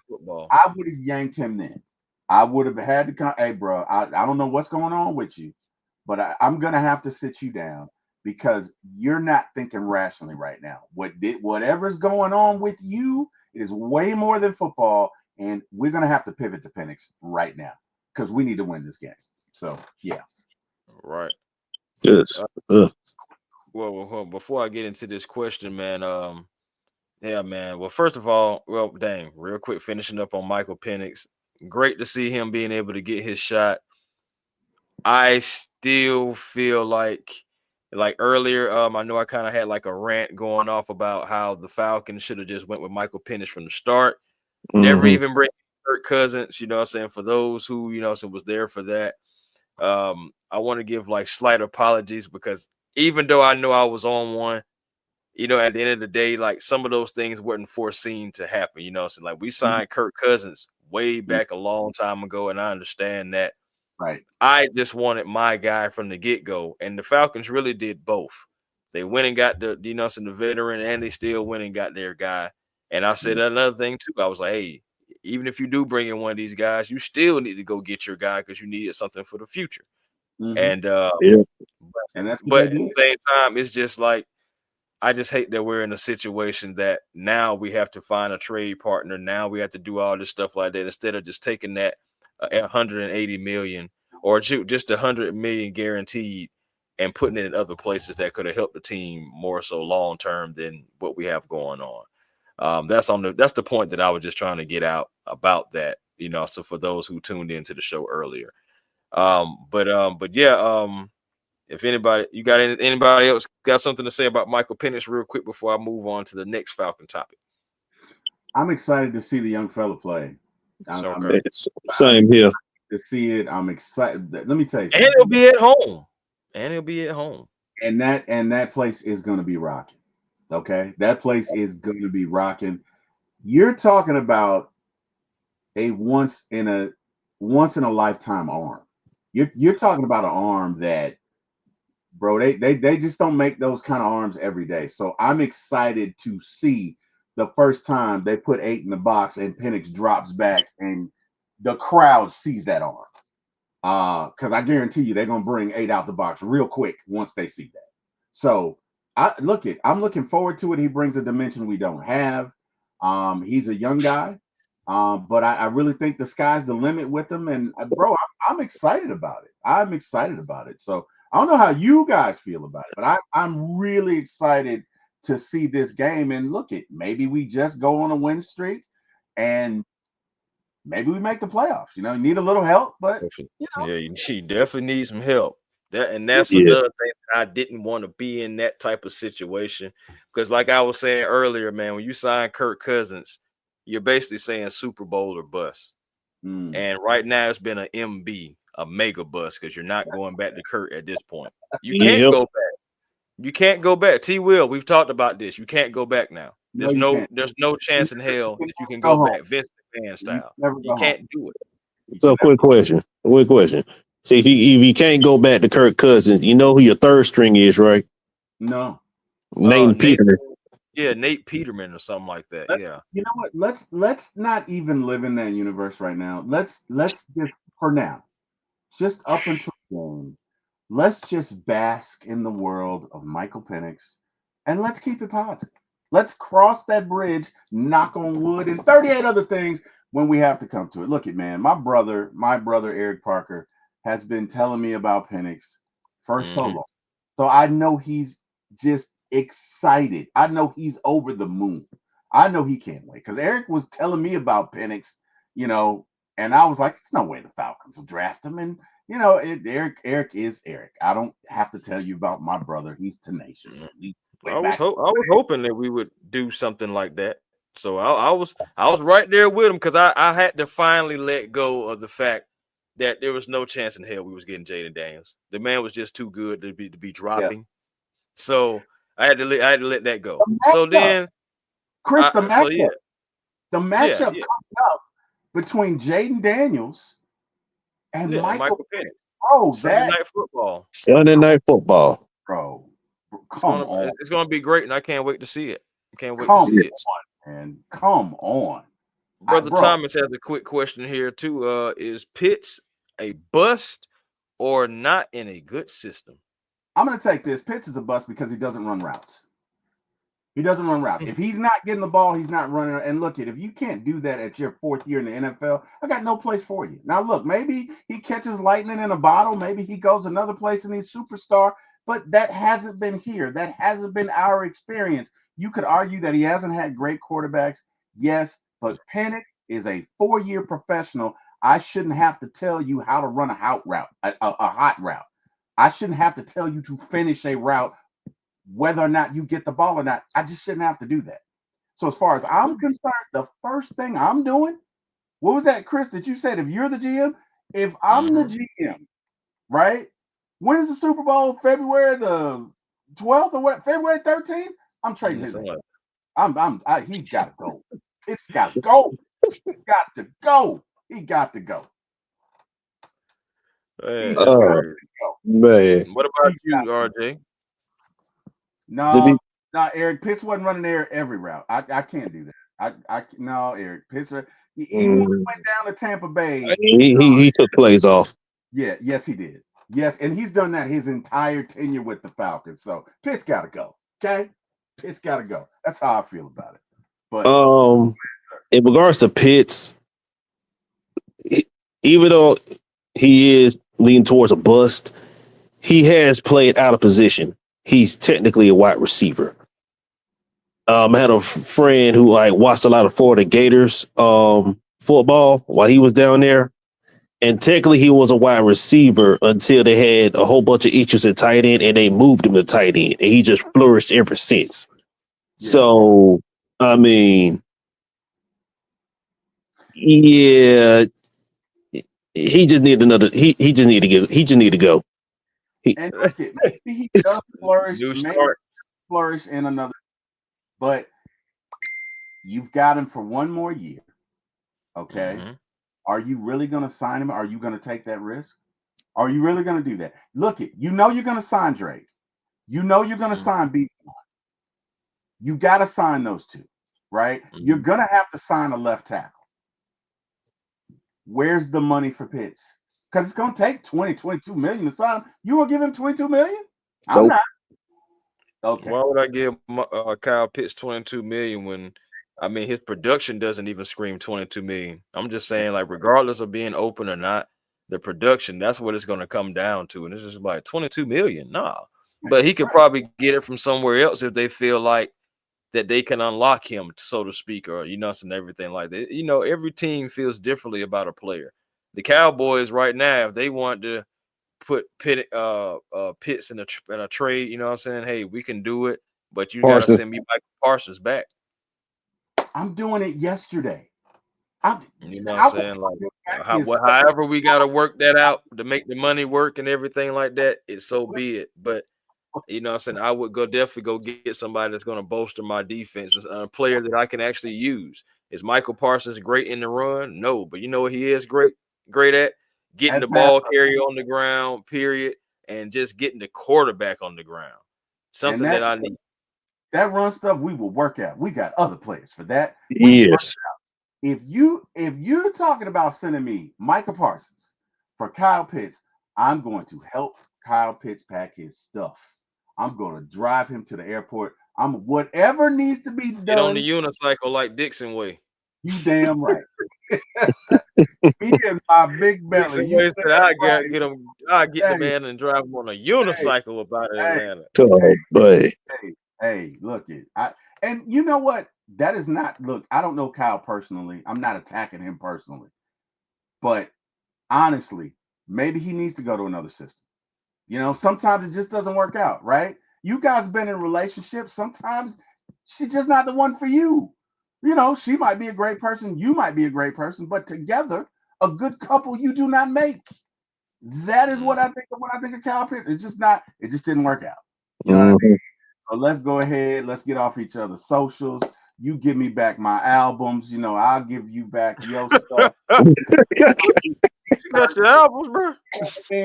I would have yanked him then. I would have had to come, hey, bro, I don't know what's going on with you, but I'm going to have to sit you down because you're not thinking rationally right now. Whatever's going on with you is way more than football, and we're going to have to pivot to Penix right now because we need to win this game. So yeah. Right. Yes. Well, before I get into this question, man, yeah, man. Well, first of all, well, dang, real quick, finishing up on Michael Penix. Great to see him being able to get his shot. I still feel like earlier, I know I kind of had like a rant going off about how the Falcons should have just went with Michael Penix from the start. Never Mhm. even bring Kirk Cousins, you know what I'm saying? For those who, you know, so was there for that. I want to give like slight apologies because even though I know I was on one, you know, at the end of the day, like some of those things weren't foreseen to happen, you know. So like we signed Kirk Cousins way back a long time ago, and I understand that. Right. I just wanted my guy from the get-go, and the Falcons really did both. They went and got the, you know, some the veteran, and they still went and got their guy. And I said another thing too. I was like, hey, even if you do bring in one of these guys, you still need to go get your guy because you needed something for the future. Mm-hmm. And Yeah. And that's what but they at did. the same time, it's just like I just hate that we're in a situation that now we have to find a trade partner. Now we have to do all this stuff like that instead of just taking that 180 million or just 100 million guaranteed and putting it in other places that could have helped the team more so long term than what we have going on. That's the point that I was just trying to get out about that. You know, so for those who tuned into the show earlier. But yeah. If anybody, you got anybody else got something to say about Michael Penix real quick before I move on to the next Falcon topic? I'm excited to see the young fella play. So I'm okay. Same here. to see it. I'm excited. Let me tell you And something. he'll be at home. And he'll be at home. And that place is going to be rocking. Okay, that place is going to be rocking. You're talking about a once in a lifetime arm. You're talking about an arm that, bro, they just don't make those kind of arms every day. So I'm excited to see the first time they put 8 in the box and Penix drops back and the crowd sees that arm. Because I guarantee you they're gonna bring 8 out the box real quick once they see that. So I'm looking forward to it. He brings a dimension we don't have. He's a young guy. But I really think the sky's the limit with him. And bro, I'm excited about it. I'm excited about it. So I don't know how you guys feel about it, but I'm really excited to see this game. And look, maybe we just go on a win streak and maybe we make the playoffs. You know, need a little help, but you know, Yeah, she definitely needs some help. That's Yeah. another thing that I didn't want to be in that type of situation. Because like I was saying earlier, man, when you sign Kirk Cousins, you're basically saying Super Bowl or bust. And right now it's been an MB, a mega bust, because you're not going back to Kurt at this point. You can't Yep. go back. You can't go back. T Will, we've talked about this. You can't go back now. no, you can't. There's no You chance in hell can that you can never go go home. back Vince McMahon You style. can never You go home. can't do it. You So can never- quick question. Quick question. See if you can't go back to Kirk Cousins, you know who your third string is, right? No. Nathan Peterman. Yeah, Nate Peterman or something like that. Yeah. You know what? Let's not even live in that universe right now. Let's just for now, just up until the game, let's just bask in the world of Michael Penix and let's keep it positive. Let's cross that bridge, knock on wood, and 38 other things when we have to come to it. Look at man, my brother Eric Parker has been telling me about Penix for so long. So I know he's just excited. I know he's over the moon. I know he can't wait because Eric was telling me about Penix, you know, and I was like, "There's no way the Falcons will draft him." And you know, Eric is Eric. I don't have to tell you about my brother. He's tenacious. We I went was back. I was hoping that we would do something like that. So I was right there with him because I had to finally let go of the fact that there was no chance in hell we was getting Jaden Daniels. The man was just too good to be dropping. So I had to let that go. So then Chris, the so yeah. matchup Yeah. coming up between Jaden Daniels and Yeah, Michael Penix. Bro, Sunday that night football. Sunday night football. bro, come on, It's gonna be great, and I can't wait to see it. Can't wait come to see it. on, man, come on, Brother bro. Thomas has a quick question here too. Is Pitts a bust or not in a good system? I'm gonna take this. Pitts is a bust because he doesn't run routes. He doesn't run routes. If he's not getting the ball, he's not running. And look, if you can't do that at your 4th year in the NFL, I got no place for you. Now, look, maybe he catches lightning in a bottle. Maybe he goes another place and he's superstar. But that hasn't been here. That hasn't been our experience. You could argue that he hasn't had great quarterbacks. Yes, but Penix is a 4-year professional. I shouldn't have to tell you how to run a hot route, a hot route. I shouldn't have to tell you to finish a route whether or not you get the ball or not. I just shouldn't have to do that. So as far as I'm concerned, the first thing I'm doing, what was that, Chris, that you said if you're the GM? If I'm the GM, right? When is the Super Bowl? February the 12th or what? February 13th? I'm trading his. He's got to go. It's got to go. He's got to go. He got to go. Man, man. what about you, RJ? No, Eric Pitts wasn't running there every route. I can't do that. No, Eric Pitts. He went down to Tampa Bay. He took plays off. Yeah, yes, he did. Yes, and he's done that his entire tenure with the Falcons. So Pitts got to go. Okay, Pitts got to go. That's how I feel about it. But in regards to Pitts, even though he is leaning towards a bust, he has played out of position. He's technically a wide receiver. I had a friend who watched a lot of Florida Gators football while he was down there. And technically he was a wide receiver until they had a whole bunch of issues at tight end and they moved him to tight end. And he just flourished ever since. Yeah. So, I mean, yeah, he just need to go. And look, maybe he does flourish in another, but you've got him for one more year. Okay. Mm-hmm. Are you really going to sign him? Are you going to take that risk? Are you really going to do that? Look, you're going to sign Drake. You're going to sign B. You got to sign those two, right? Mm-hmm. You're going to have to sign a left tackle. Where's the money for Pitts? Because it's going to take 22 million to sign him. You will give him 22 million? I'm not. Okay. Why would I give Kyle Pitts 22 million when, I mean, his production doesn't even scream 22 million? I'm just saying, regardless of being open or not, the production, that's what it's going to come down to. And it's just like 22 million. Nah. But he could probably get it from somewhere else if they feel like that they can unlock him, so to speak, or, and everything like that. Every team feels differently about a player. The Cowboys right now, if they want to put Pitts in a trade, you know what I'm saying? Hey, we can do it, but you got to send me Michael Parsons back. I'm doing it yesterday. However we got to work that out to make the money work and everything like that, it's so be it. But, I would definitely go get somebody that's going to bolster my defense, a player that I can actually use. Is Michael Parsons great in the run? No, but you know what he is great at? Getting the ball carrier on the ground, period, and just getting the quarterback on the ground. Something that I need. That run stuff we will work out. We got other players for that. Yes. If you're talking about sending me Michael Parsons for Kyle Pitts, I'm going to help Kyle Pitts pack his stuff. I'm going to drive him to the airport. Whatever needs to be done. Get on the unicycle like Dixon Way. You damn right. Me and my big belly. I get the man and drive him on a unicycle about Atlanta. Hey, look it. And you know what? That is not. Look, I don't know Kyle personally. I'm not attacking him personally, but honestly, maybe he needs to go to another system. Sometimes it just doesn't work out, right? You guys been in relationships. Sometimes she's just not the one for you. She might be a great person. You might be a great person, but together, a good couple you do not make. That is what I think of when I think of Kyle Pitts. It's just not. It just didn't work out. You know what I mean? So let's go ahead. Let's get off each other's socials. You give me back my albums. I'll give you back your stuff. You got your albums, bro.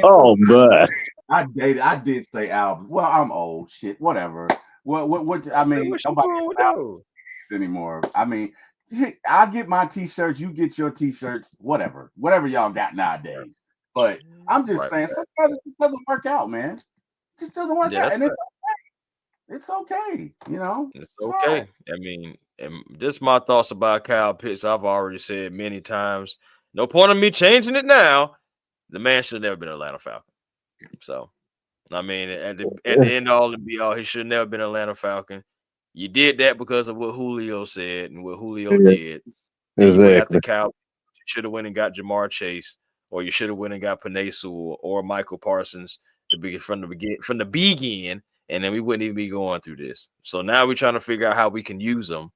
Oh, man. I did say albums. Well, I'm old. Shit. Whatever. What? I mean, nobody anymore. I mean, I'll get my t-shirts. You get your t-shirts. Whatever y'all got nowadays. But I'm just saying, sometimes it just doesn't work out, man. It just doesn't work out, and it's okay. It's okay. It's It's all right. okay. I mean, and this is my thoughts about Kyle Pitts. I've already said many times. No point in me changing it now. The man should have never been an Atlanta Falcon. So, I mean, at the end all and be all, he should have never been an Atlanta Falcon. You did that because of what Julio said and what Julio Yeah, did. And you went after exactly. Kyle. You should have went and got Jamar Chase, or you should have went and got Penei Sewell or Michael Parsons to be from the begin, and then we wouldn't even be going through this. So now we're trying to figure out how we can use them.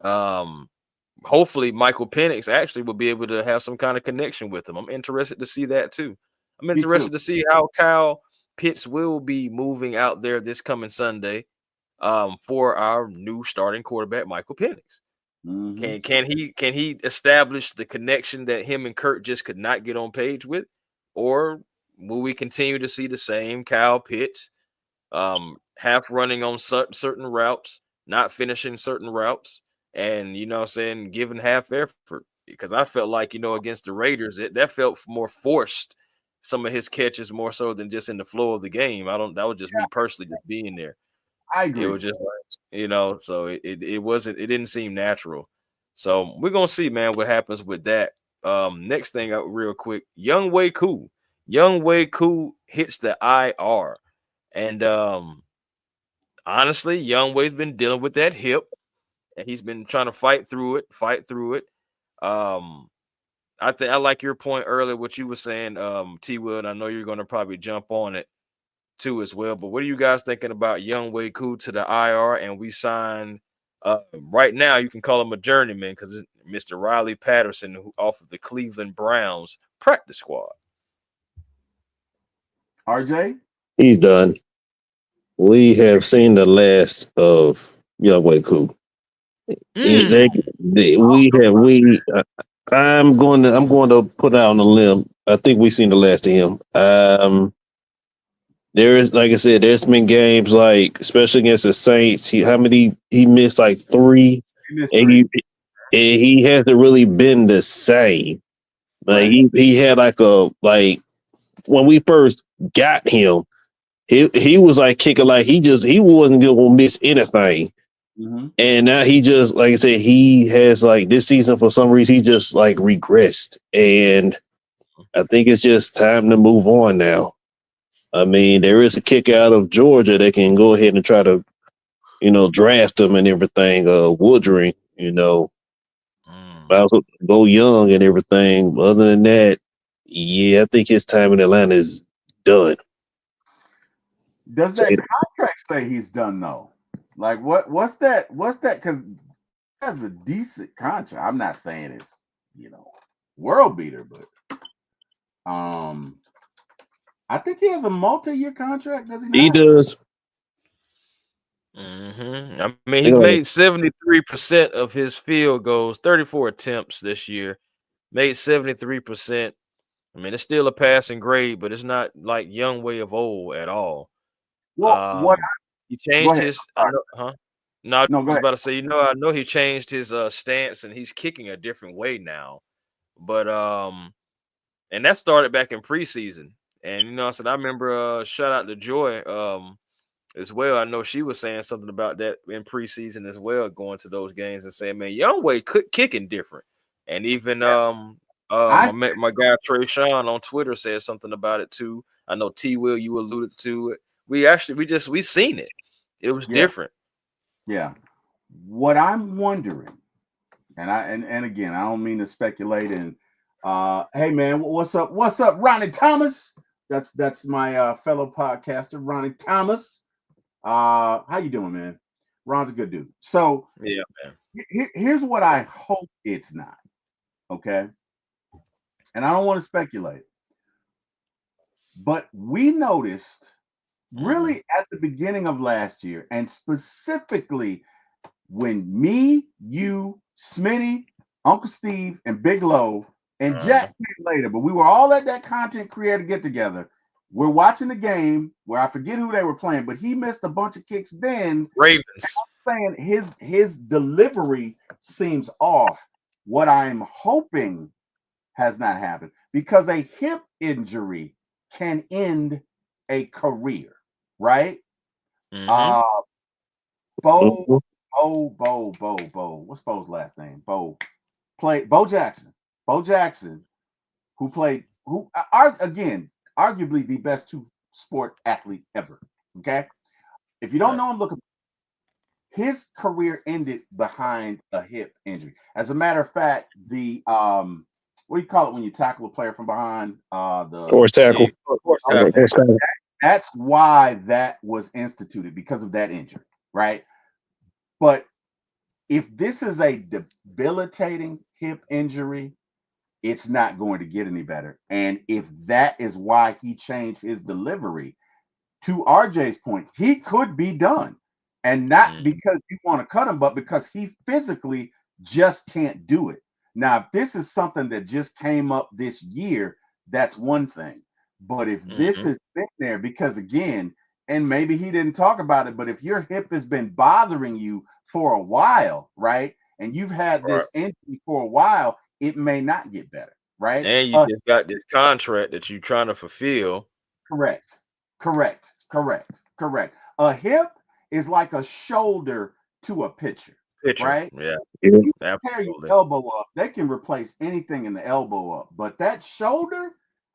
Um, Hopefully Michael Penix actually will be able to have some kind of connection with him. I'm interested to see that too. I'm Me too. interested to see how Kyle Pitts will be moving out there this coming Sunday for our new starting quarterback, Michael Penix. Hmm. Can he establish the connection that him and Kurt just could not get on page with, or will we continue to see the same Kyle Pitts half running on certain routes, not finishing certain routes, and what I'm saying, giving half effort? Because I felt like against the Raiders, that felt more forced. Some of his catches more so than just in the flow of the game. I don't. That was just me personally just being there. I It agree. was just like, so it wasn't, it didn't seem natural. So we're gonna see, man, what happens with that. Next thing out real quick, Young Way Cool. Young Way Cool hits the IR. And honestly, Young Way's been dealing with that hip and he's been trying to fight through it. Um, I think I like your point earlier, what you were saying, T Will, and I know you're gonna probably jump on it too as well. But what are you guys thinking about Young Way Koo to the IR? And we signed right now, you can call him a journeyman because it's Mr. Riley Patterson, who off of the Cleveland Browns practice squad. RJ. He's done. We have seen the last of Young Way Cool. Mm. We have we. I'm going to put out on a limb. I think we've seen the last of him. There is, like I said, there's been games like, especially against the Saints. He missed like three, He missed and three. he hasn't really been the same. Like Right. he had like when we first got him, he was like kicking like he wasn't gonna miss anything. Hmm. And now he just, like I said, he has like this season for some reason he just like regressed, and I think it's just time to move on now. I mean, there is a kick out of Georgia. They can go ahead and try to, draft him and everything. Woodring, Mm. also go young and everything. Other than that, yeah, I think his time in Atlanta is done. Does So, that contract say he's done though? Like what's that? What's that? Because that's a decent contract. I'm not saying it's world beater, but I think he has a multi-year contract. Does he he not? does. I mean, They he's gonna- made 73% of his field goals, 34 attempts this year. Made 73%. I mean, it's still a passing grade, but it's not like Young Way of old at all. Well, what? He Go changed ahead. his, I know, huh? No, I No, go was ahead. about to say, I know he changed his stance and he's kicking a different way now. But and that started back in preseason. And I said I remember shout out to Joy as well. I know she was saying something about that in preseason as well, going to those games and saying, man, Young Way kicking different. And even I my guy Trey Sean on Twitter said something about it too. I know T Will, you alluded to it. We seen it. It was yeah, different. yeah. What I'm wondering, and again, I don't mean to speculate. And hey man, what's up? What's up, Ronnie Thomas? That's my fellow podcaster, Ronnie Thomas. How you doing, man? Ron's a good dude. So Yeah, man. here's what I hope it's not. Okay, and I don't want to speculate, but we noticed Mm-hmm. really at the beginning of last year, and specifically when me, you, Smitty, Uncle Steve, and Big Low, and Uh-huh. Jack came later, but we were all at that content creator get together. We're watching the game where I forget who they were playing, but he missed a bunch of kicks then. Ravens. Saying his delivery seems off. What I'm hoping has not happened because a hip injury can end a career, right? Mm-hmm. Uh, Bo, Mhm. Bo. What's Bo's last name? Bo Jackson. Bo Jackson, who played, who are again, arguably the best two sport athlete ever. Okay. If you don't Right. know him, look him. His career ended behind a hip injury. As a matter of fact, the what do you call it when you tackle a player from behind? The Or tackle. The horse Okay, tackle. That's kind of- that's why that was instituted because of that injury, right? But if this is a debilitating hip injury, it's not going to get any better. And if that is why he changed his delivery, to RJ's point, he could be done. And not Mm, because you want to cut him, but because he physically just can't do it. Now, if this is something that just came up this year, that's one thing. But if this mm-hmm. has been there, because again, and maybe he didn't talk about it, but if your hip has been bothering you for a while, right? And you've had Right. this injury for a while, it may not get better, right? And you just got this contract that you're trying to fulfill. Correct. Correct. A hip is like a shoulder to a pitcher, Pitcher. right? Yeah, Yeah. You tear your absolutely. elbow up, they can replace anything in the elbow up, but that shoulder,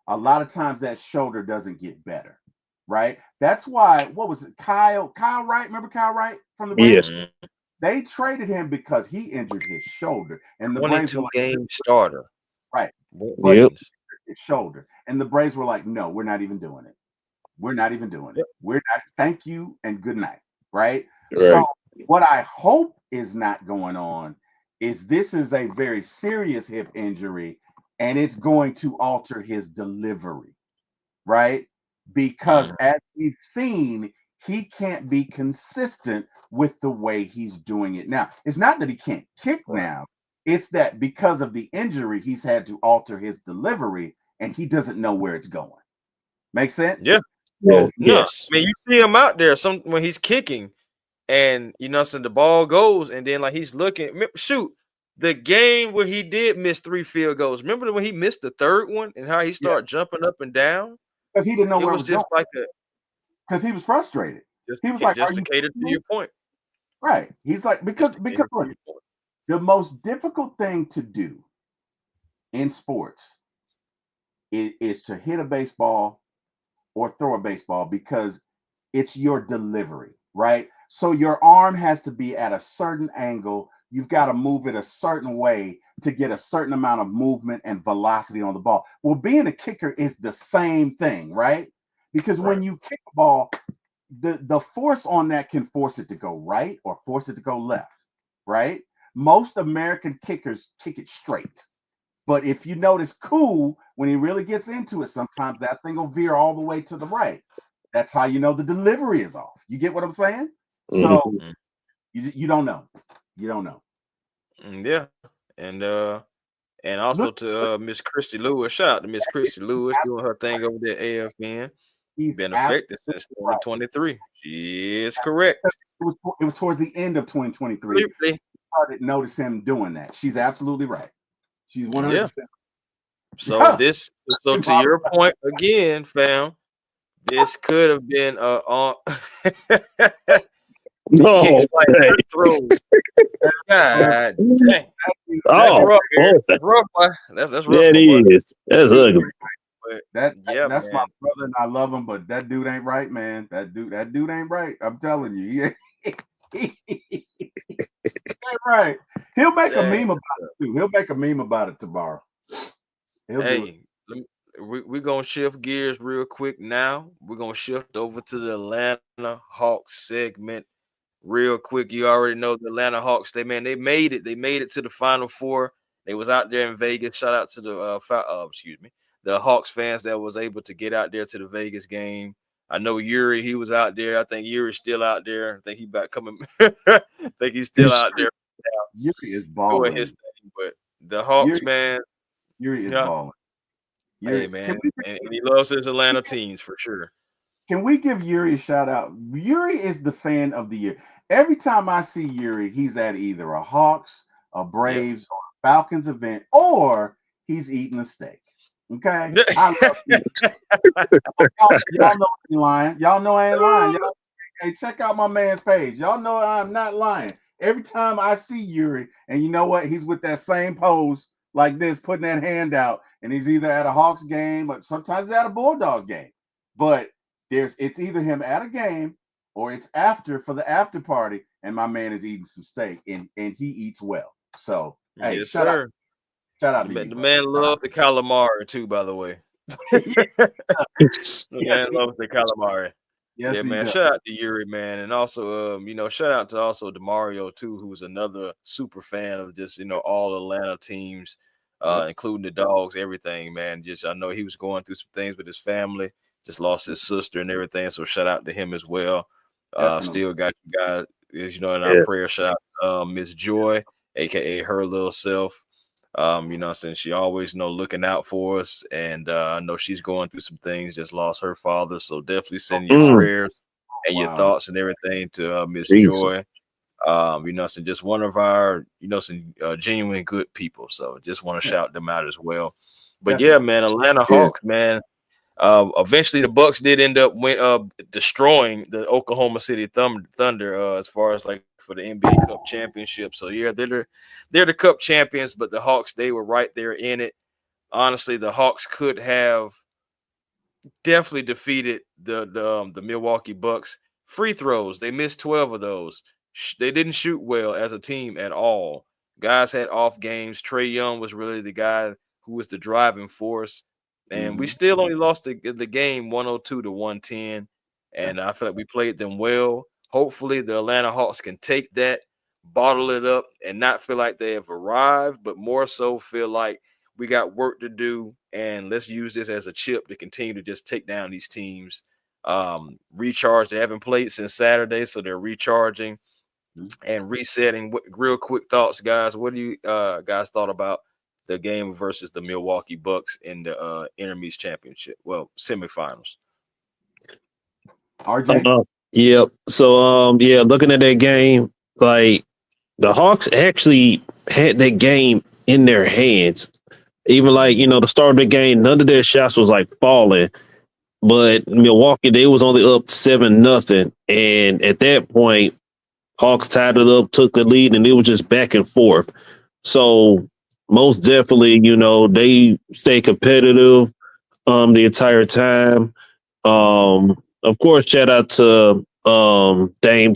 a lot of times that shoulder doesn't get better, right? That's why, what was it, Kyle Wright? Remember Kyle Wright from the Braves? Yes. Mm, They traded him because he injured his shoulder, and the Braves were 22 like, game starter. right, but he Yep. Wins. injured his shoulder, and the Braves were like, no, we're not even doing it. We're not even doing it. Yep. We're not. Thank you and good night. Right. So Right. what I hope is not going on is this is a very serious hip injury and it's going to alter his delivery. Right. Because Mm, as we've seen, he can't be consistent with the way he's doing it now. It's not that he can't kick right. now. It's that because of the injury, he's had to alter his delivery and he doesn't know where it's going. Make sense? Yeah. Yeah. No, I Yes. mean you see him out there some when he's kicking, and so the ball goes, and then like he's looking. Shoot, the game where he did miss 3 field goals. Remember when he missed the third one and how he Yeah. started jumping up and down? Because he didn't know It where it was was going. just like a Because he was frustrated. just He to was like, "Are just to you cater kidding to me?" your point. Right. He's like, Just to because cater to look, your point. the most difficult thing to do in sports is to hit a baseball or throw a baseball because it's your delivery, right? So your arm has to be at a certain angle. You've got to move it a certain way to get a certain amount of movement and velocity on the ball. Well, being a kicker is the same thing, right? Because when Right. you kick a ball, the force on that can force it to go right or force it to go left, right? Most American kickers kick it straight. But if you notice, Cool, when he really gets into it, sometimes that thing will veer all the way to the right. That's how you know the delivery is off. You get what I'm saying? So Mhm. Mm, you don't know. You don't know. yeah. And and also Look, to Miss Christy Lewis. Shout out to Miss Christy Lewis doing her thing over there at AFN. he's Been absolutely affected since right. 2023. She is correct. It was towards the end of 2023. Completely. Started to notice him doing that. She's absolutely right. She's Yeah. 100%. So so to your point again, fam, this could have been he No. kicks like Hey. dirt throws. God dang. That's Oh. rough, Eric. Oh. That's rough, boy. That's rough, That my boy. is. That's ugly. But yeah, That's my man. brother, and I love him, but that dude ain't right, man. That dude ain't right. I'm telling you, he ain't right. He'll make a Dang. meme about it too. He'll make a meme about it tomorrow. He'll do it. Hey, we're gonna shift gears real quick now. We're gonna shift over to the Atlanta Hawks segment real quick. You already know the Atlanta Hawks. They made it. They made it to the Final Four. They was out there in Vegas. Shout out to the the Hawks fans that was able to get out there to the Vegas game. I know Yuri. He was out there. I think Yuri's still out there. I think he back coming. I think he's still out there Yuri is doing his balling. thing. But the Hawks, Yuri, man, Yuri is yeah, balling. hey Yuri, man, and he loves his Atlanta teams for sure. can we give Yuri a shout out? Yuri is the fan of the year. Every time I see Yuri, he's at either a Hawks, a Yep. Braves, or a Falcons event, or he's eating a steak. Okay, I love Yuri. Y'all know I ain't lying. Y'all know I ain't lying. Hey, check out my man's page. Y'all know I'm not lying. Every time I see Yuri, and you know what? He's with that same pose like this, putting that hand out, and he's either at a Hawks game or sometimes at a Bulldogs game. But it's either him at a game or it's after for the after party, and my man is eating some steak, and he eats well. So hey, Yes, sir. shout out to The you, brother. man loves the calamari too, by the way. Yes, The yes, man loves the calamari. yes, Yeah, he man. does. Shout out to Yuri, man, and also, shout out to also Demario too, who's another super fan of just all Atlanta teams, Yep, including the dogs, everything, man. Just I know he was going through some things with his family, just lost his sister and everything. So shout out to him as well. definitely. Still got you guys, in our Yeah. prayer. Shout out Miss Joy, aka her little self. Since she always looking out for us, and I know she's going through some things. Just lost her father, so definitely send your Mm, prayers and your Wow. thoughts and everything to Miss Jesus. Joy. So just one of our, some genuine good people. So just want to Yeah, shout them out as well. But yeah, definitely. man, Atlanta Yeah. Hawks, man. Eventually the Bucks did end up destroying the Oklahoma City Thunder as far as like for the NBA Cup championship. So yeah, they're the Cup champions, but the Hawks, they were right there in it. Honestly, the Hawks could have definitely defeated the Milwaukee Bucks. Free throws, they missed 12 of those. They didn't shoot well as a team at all. Guys had off games. Trey Young was really the guy who was the driving force, and we Hmm. still only lost the game 102 to 110. Yeah. And I feel like we played them well. Hopefully, the Atlanta Hawks can take that, bottle it up, and not feel like they have arrived, but more so feel like we got work to do, and let's use this as a chip to continue to just take down these teams. Recharge. They haven't played since Saturday, so they're recharging and resetting. Real quick thoughts, guys. What do you guys thought about the game versus the Milwaukee Bucks in the Intermediate Championship? Well, semifinals. RJ. Yep. So yeah, looking at that game, like the Hawks actually had that game in their hands. Even like, the start of the game, none of their shots was like falling. But Milwaukee, they was only up 7-0. And at that point, Hawks tied it up, took the lead, and it was just back and forth. So most definitely, they stay competitive the entire time. Of course, shout out to Damian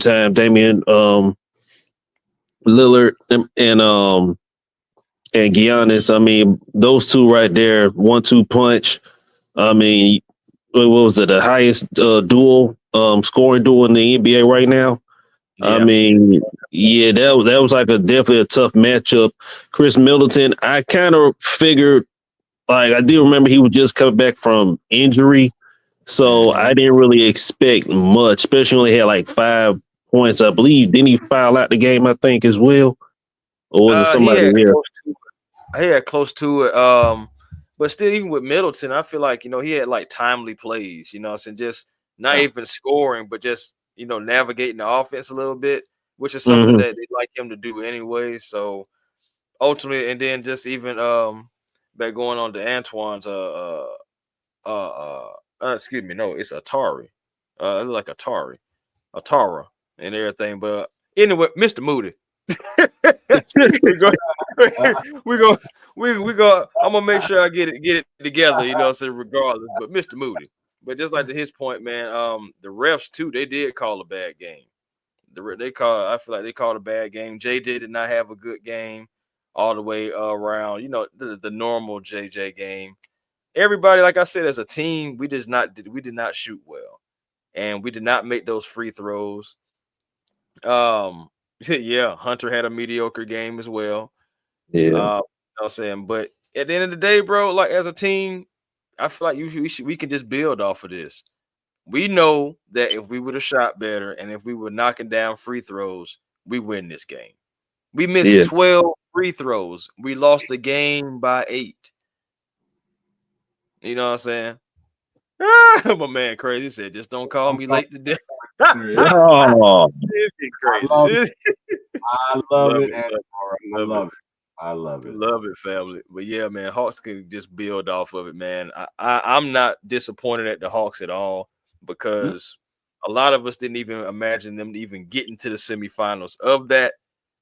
Lillard and Giannis. I mean, those two right there, 1-2 punch. I mean, what was it? The highest dual scoring duel in the NBA right now. I Yeah. mean, yeah, that was like definitely a tough matchup. Chris Middleton, I kind of figured, like, I do remember he was just coming back from injury, so Mhm. I didn't really expect much. Especially when he had like 5 points, I believe. Didn't he foul out the game? I think as well, or was it He somebody had here? close to he had close to it. But still, even with Middleton, I feel like he had like timely plays. And just not Yeah. even scoring, but just navigating the offense a little bit, which is something Mm-hmm. that they like him to do anyway. So ultimately, and then just even back going on to Antoine's excuse me, no, it's Atari, it's like Atara and everything. But anyway, Mr. Moody. we go, we go, we go. I'm gonna make sure I get it together. So regardless, but Mr. Moody. But just like to his point, man, the refs too, they did call a bad game. I feel like they called a bad game. JJ did not have a good game all the way around. The normal JJ game. Everybody, like I said, as a team, we did not shoot well, and we did not make those free throws. Yeah, Hunter had a mediocre game as well. Yeah, What I'm saying? But at the end of the day, bro, like as a team, I feel like we can just build off of this. We know that if we would have shot better and if we were knocking down free throws, we win this game. We missed yeah. 12 free throws. We lost the game by 8. You know what I'm saying? My man crazy said, just don't call me late today. Oh, It's I love it. crazy. I love Love it. it, And I love it. love it. I love it. Love it, family. But yeah, man, Hawks can just build off of it, man. I'm not disappointed at the Hawks at all Mm, because A lot of us didn't even imagine them to even getting to the semifinals of that.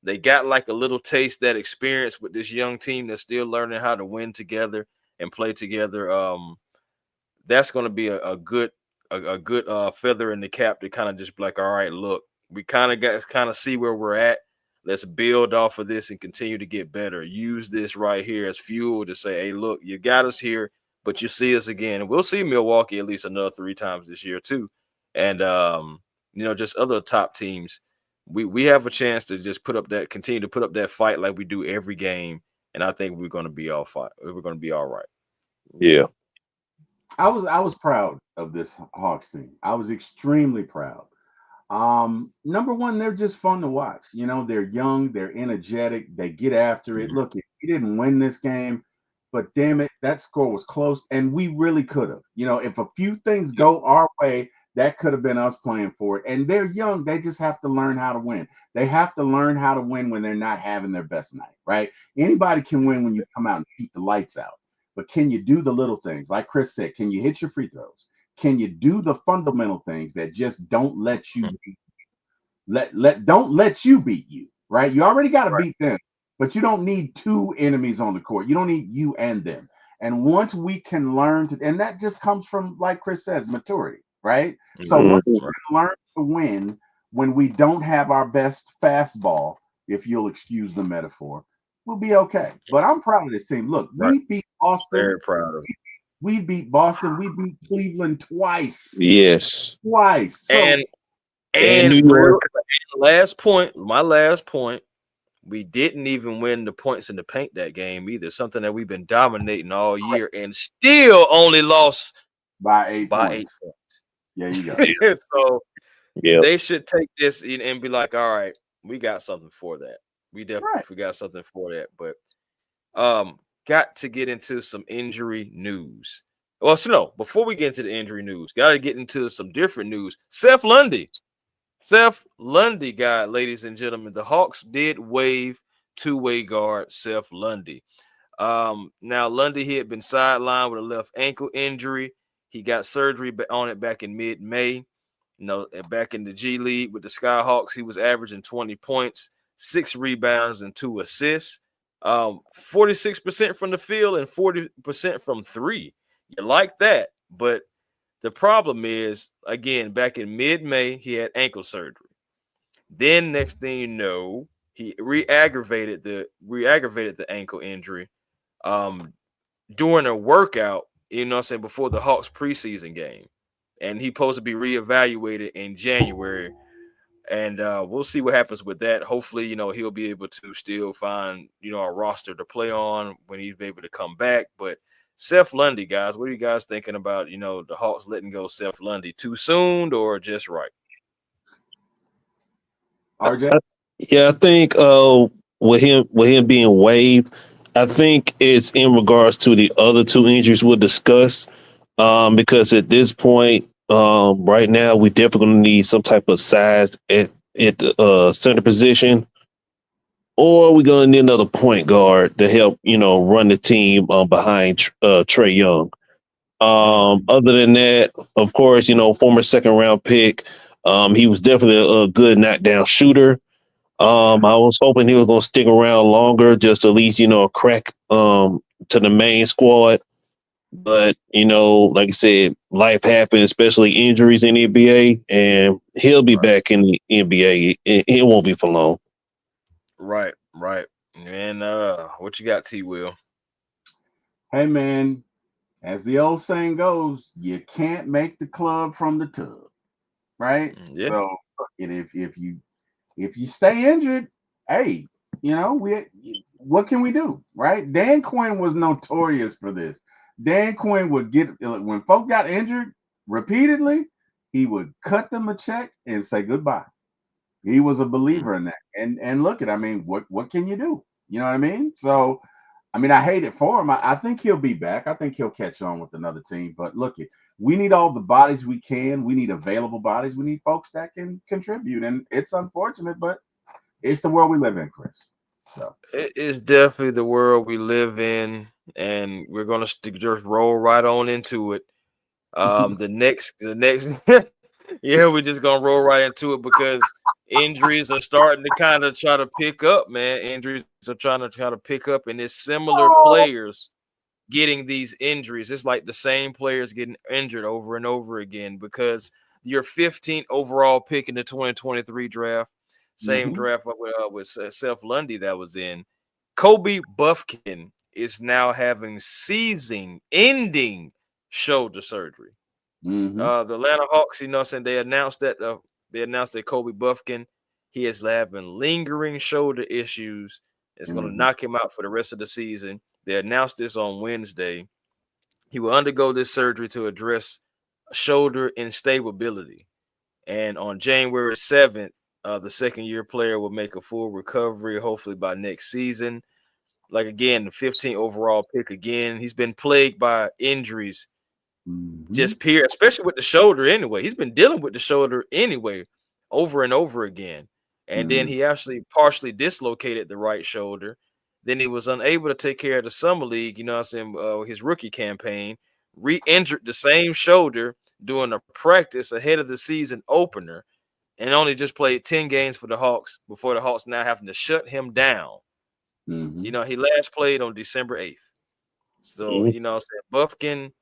They got like a little taste, that experience with this young team that's still learning how to win together and play together. That's going to be a good feather in the cap to kind of just be like, all right, look, we kind of see where we're at. Let's build off of this and continue to get better. Use this right here as fuel to say, hey, look, you got us here, but you see us again. And we'll see Milwaukee at least another 3 times this year too. And just other top teams. We have a chance to just continue to put up that fight like we do every game. And I think we're going to be all fine. We're going to be all right. Yeah. I was proud of this Hawks team. I was extremely proud. Number one, they're just fun to watch. They're young, they're energetic, they get after it. Look, we didn't win this game, but damn it, that score was close, and we really could have. If a few things go our way, that could have been us playing for it. And they're young, they just have to learn how to win. They have to learn how to win when they're not having their best night, right? Anybody can win when you come out and shoot the lights out. But can you do the little things? Like Chris said, can you hit your free throws? Can you do the fundamental things that just don't let you don't let you beat you, right? You already got to beat them, but you don't need 2 enemies on the court. You don't need you and them. And once we can learn to, and that just comes from, like Chris says, maturity, right? So once we can learn to win when we don't have our best fastball, if you'll excuse the metaphor, we'll be okay. But I'm proud of this team. Look, we beat Boston. Very proud of it. We beat Boston. We beat Cleveland twice. Yes. Twice. So, and New York. My last point, we didn't even win the points in the paint that game either. Something that we've been dominating all year and still only lost by 8 points. Yeah, you got it. So they should take this and be like, all right, we got something for that. We definitely got something for that. But got to get into some injury news. Well, so no, before we get into the injury news, got to get into some different news. Seth Lundy, guy, ladies and gentlemen, the Hawks did waive 2-way guard Seth Lundy. Now Lundy, he had been sidelined with a left ankle injury. He got surgery on it back in mid-May. Back in the G League with the Skyhawks, he was averaging 20 points, 6 rebounds, and 2 assists. 46% from the field and 40% from 3. You like that, but the problem is, again, back in mid-May, he had ankle surgery. Then next thing you know, he re-aggravated the ankle injury during a workout, before the Hawks preseason game. And he's supposed to be reevaluated in January. And we'll see what happens with that. Hopefully, he'll be able to still find, a roster to play on when he's able to come back. But Seth Lundy, guys, what are you guys thinking about, the Hawks letting go Seth Lundy too soon or just right? RJ? Yeah, I think with him being waived, I think it's in regards to the other 2 injuries we'll discuss. Because at this point, right now, we definitely gonna need some type of size at the center position, or we're gonna need another point guard to help, run the team behind Trae Young. Other than that, of course, former 2nd-round pick. He was definitely a good knockdown shooter. I was hoping he was gonna stick around longer, just at least, crack to the main squad. But, like I said, life happens, especially injuries in the NBA, and he'll be back in the NBA. It won't be for long. Right. And what you got, T. Will? Hey, man, as the old saying goes, you can't make the club from the tub, right? Yeah. So if you stay injured, hey, what can we do, right? Dan Quinn was notorious for this. Dan Quinn would when folk got injured repeatedly, he would cut them a check and say goodbye. He was a believer in that. And look at, what can you do? You know what I mean? So, I hate it for him. I think he'll be back. I think he'll catch on with another team. But look, we need all the bodies we can. We need available bodies. We need folks that can contribute. And it's unfortunate, but it's the world we live in, Chris. So it is definitely the world we live in, and we're gonna just roll right on into it. The next Yeah, we're just gonna roll right into it because injuries are starting to kind of try to pick up, man. Injuries are trying to pick up, and it's similar players getting these injuries. It's like the same players getting injured over and over again because your 15th overall pick in the 2023 draft, same draft with Seth Lundy that was in. Kobe Buffkin is now having season-ending shoulder surgery. The Atlanta Hawks, you know, saying they announced that Kobe Buffkin, he is having lingering shoulder issues. It's going to knock him out for the rest of the season. They announced this on Wednesday. He will undergo this surgery to address shoulder instability. And on January 7th, the second-year player will make a full recovery, hopefully by next season. Like, again, the 15th overall pick again. He's been plagued by injuries, just period, especially with the shoulder anyway. He's been dealing with the shoulder anyway over and over again. And then he actually partially dislocated the right shoulder. Then he was unable to take care of the summer league, you know what I'm saying, his rookie campaign, re-injured the same shoulder during a practice ahead of the season opener, and only just played 10 games for the Hawks before the Hawks now having to shut him down. You know, he last played on December 8th. So, you know what I'm saying, Buffkin,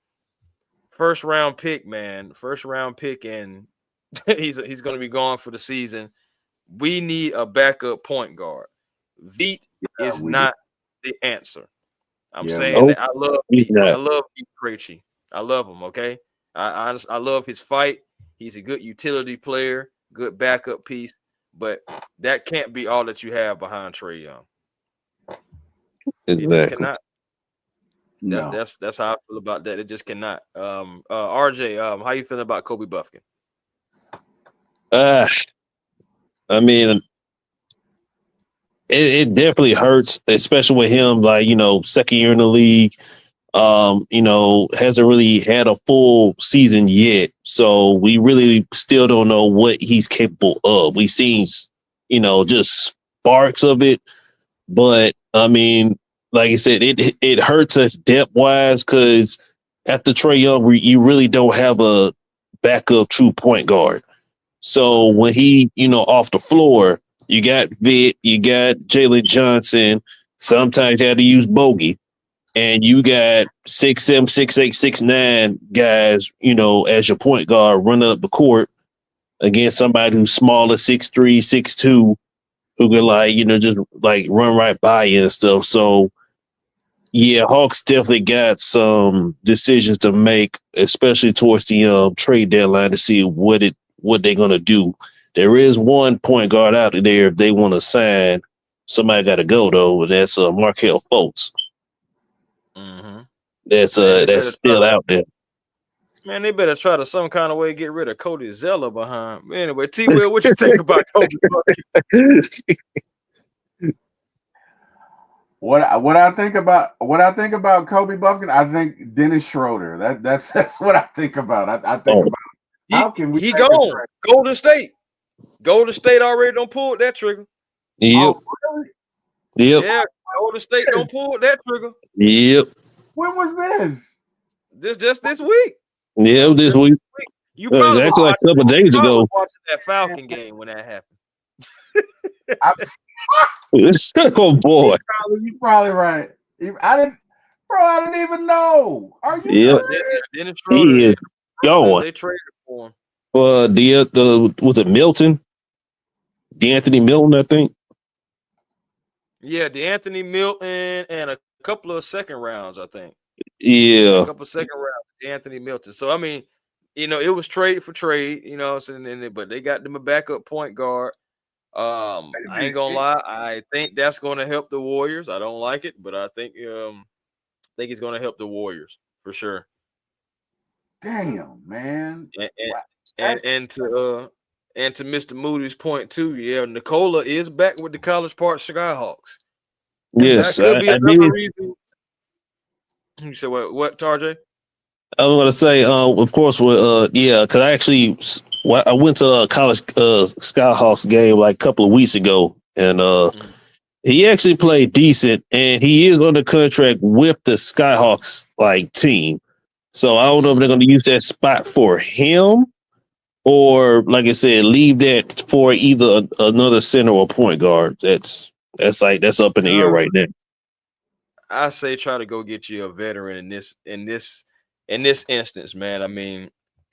first round pick, man. First round pick, and he's going to be gone for the season. We need a backup point guard. Veet is not the answer. I'm saying that I love Veet Krejci. I love him, okay? I love his fight. He's a good utility player, good backup piece, but that can't be all that you have behind Trae Young. Exactly. It just cannot. No. That's how I feel about that. It just cannot. RJ, how you feeling about Kobe Buffkin? I mean, it definitely hurts, especially with him, like, you know, second year in the league. You know, hasn't really had a full season yet. So we really still don't know what he's capable of. We've seen, you know, just sparks of it. But I mean, like I said, it hurts us depth wise because after Trae Young, you really don't have a backup true point guard. So when he, you know, off the floor, you got Vitt, you got Jalen Johnson. Sometimes you had to use Bogey, and you got 6'7", 6'8", 6'9" guys, you know, as your point guard running up the court against somebody who's smaller, 6'3", 6'2", who can, like, you know, just like run right by you and stuff. So yeah, Hawks definitely got some decisions to make, especially towards the trade deadline, to see what they're gonna do. There is one point guard out there if they want to sign. Somebody got to go though, and that's Markelle Fultz. That's still out there. Man, they better try to some kind of way get rid of Cody Zeller behind. Anyway, T. Will, what you think about Kobe Buffkin? What I think about Kobe Buffkin, I think Dennis Schroeder. That's what I think about. I think about how can we gone. Golden State. Golden State already don't pull that trigger. Yep. Oh, really? Yep. Yeah, Golden State don't pull that trigger. Yep. When was this? This week. Yeah, this week. You probably actually like a couple of days ago. Watching that Falcon game when that happened. Oh boy. You're probably right. I didn't even know. Are you serious? Dennis Schroeder, he is going. They traded for him. Was it Milton? DeAnthony Milton, I think. Yeah, DeAnthony Milton and a couple of second rounds, I think. Yeah. A couple of second rounds, Anthony Milton. So I mean, you know, it was trade for trade, you know, but they got them a backup point guard. I ain't gonna lie, I think that's gonna help the Warriors. I don't like it, but I think it's gonna help the Warriors for sure. Damn, man. And to Mr. Moody's point too, yeah, Nicola is back with the College Park Skyhawks. Yes, that could be another reason. You said what, Tarjay? I was gonna say, of course, because I went to a college Skyhawks game like a couple of weeks ago, and he actually played decent, and he is under contract with the Skyhawks like team. So I don't know if they're gonna use that spot for him, or like I said, leave that for either another center or point guard. That's up in the air right now. I say try to go get you a veteran in this instance, man. I mean,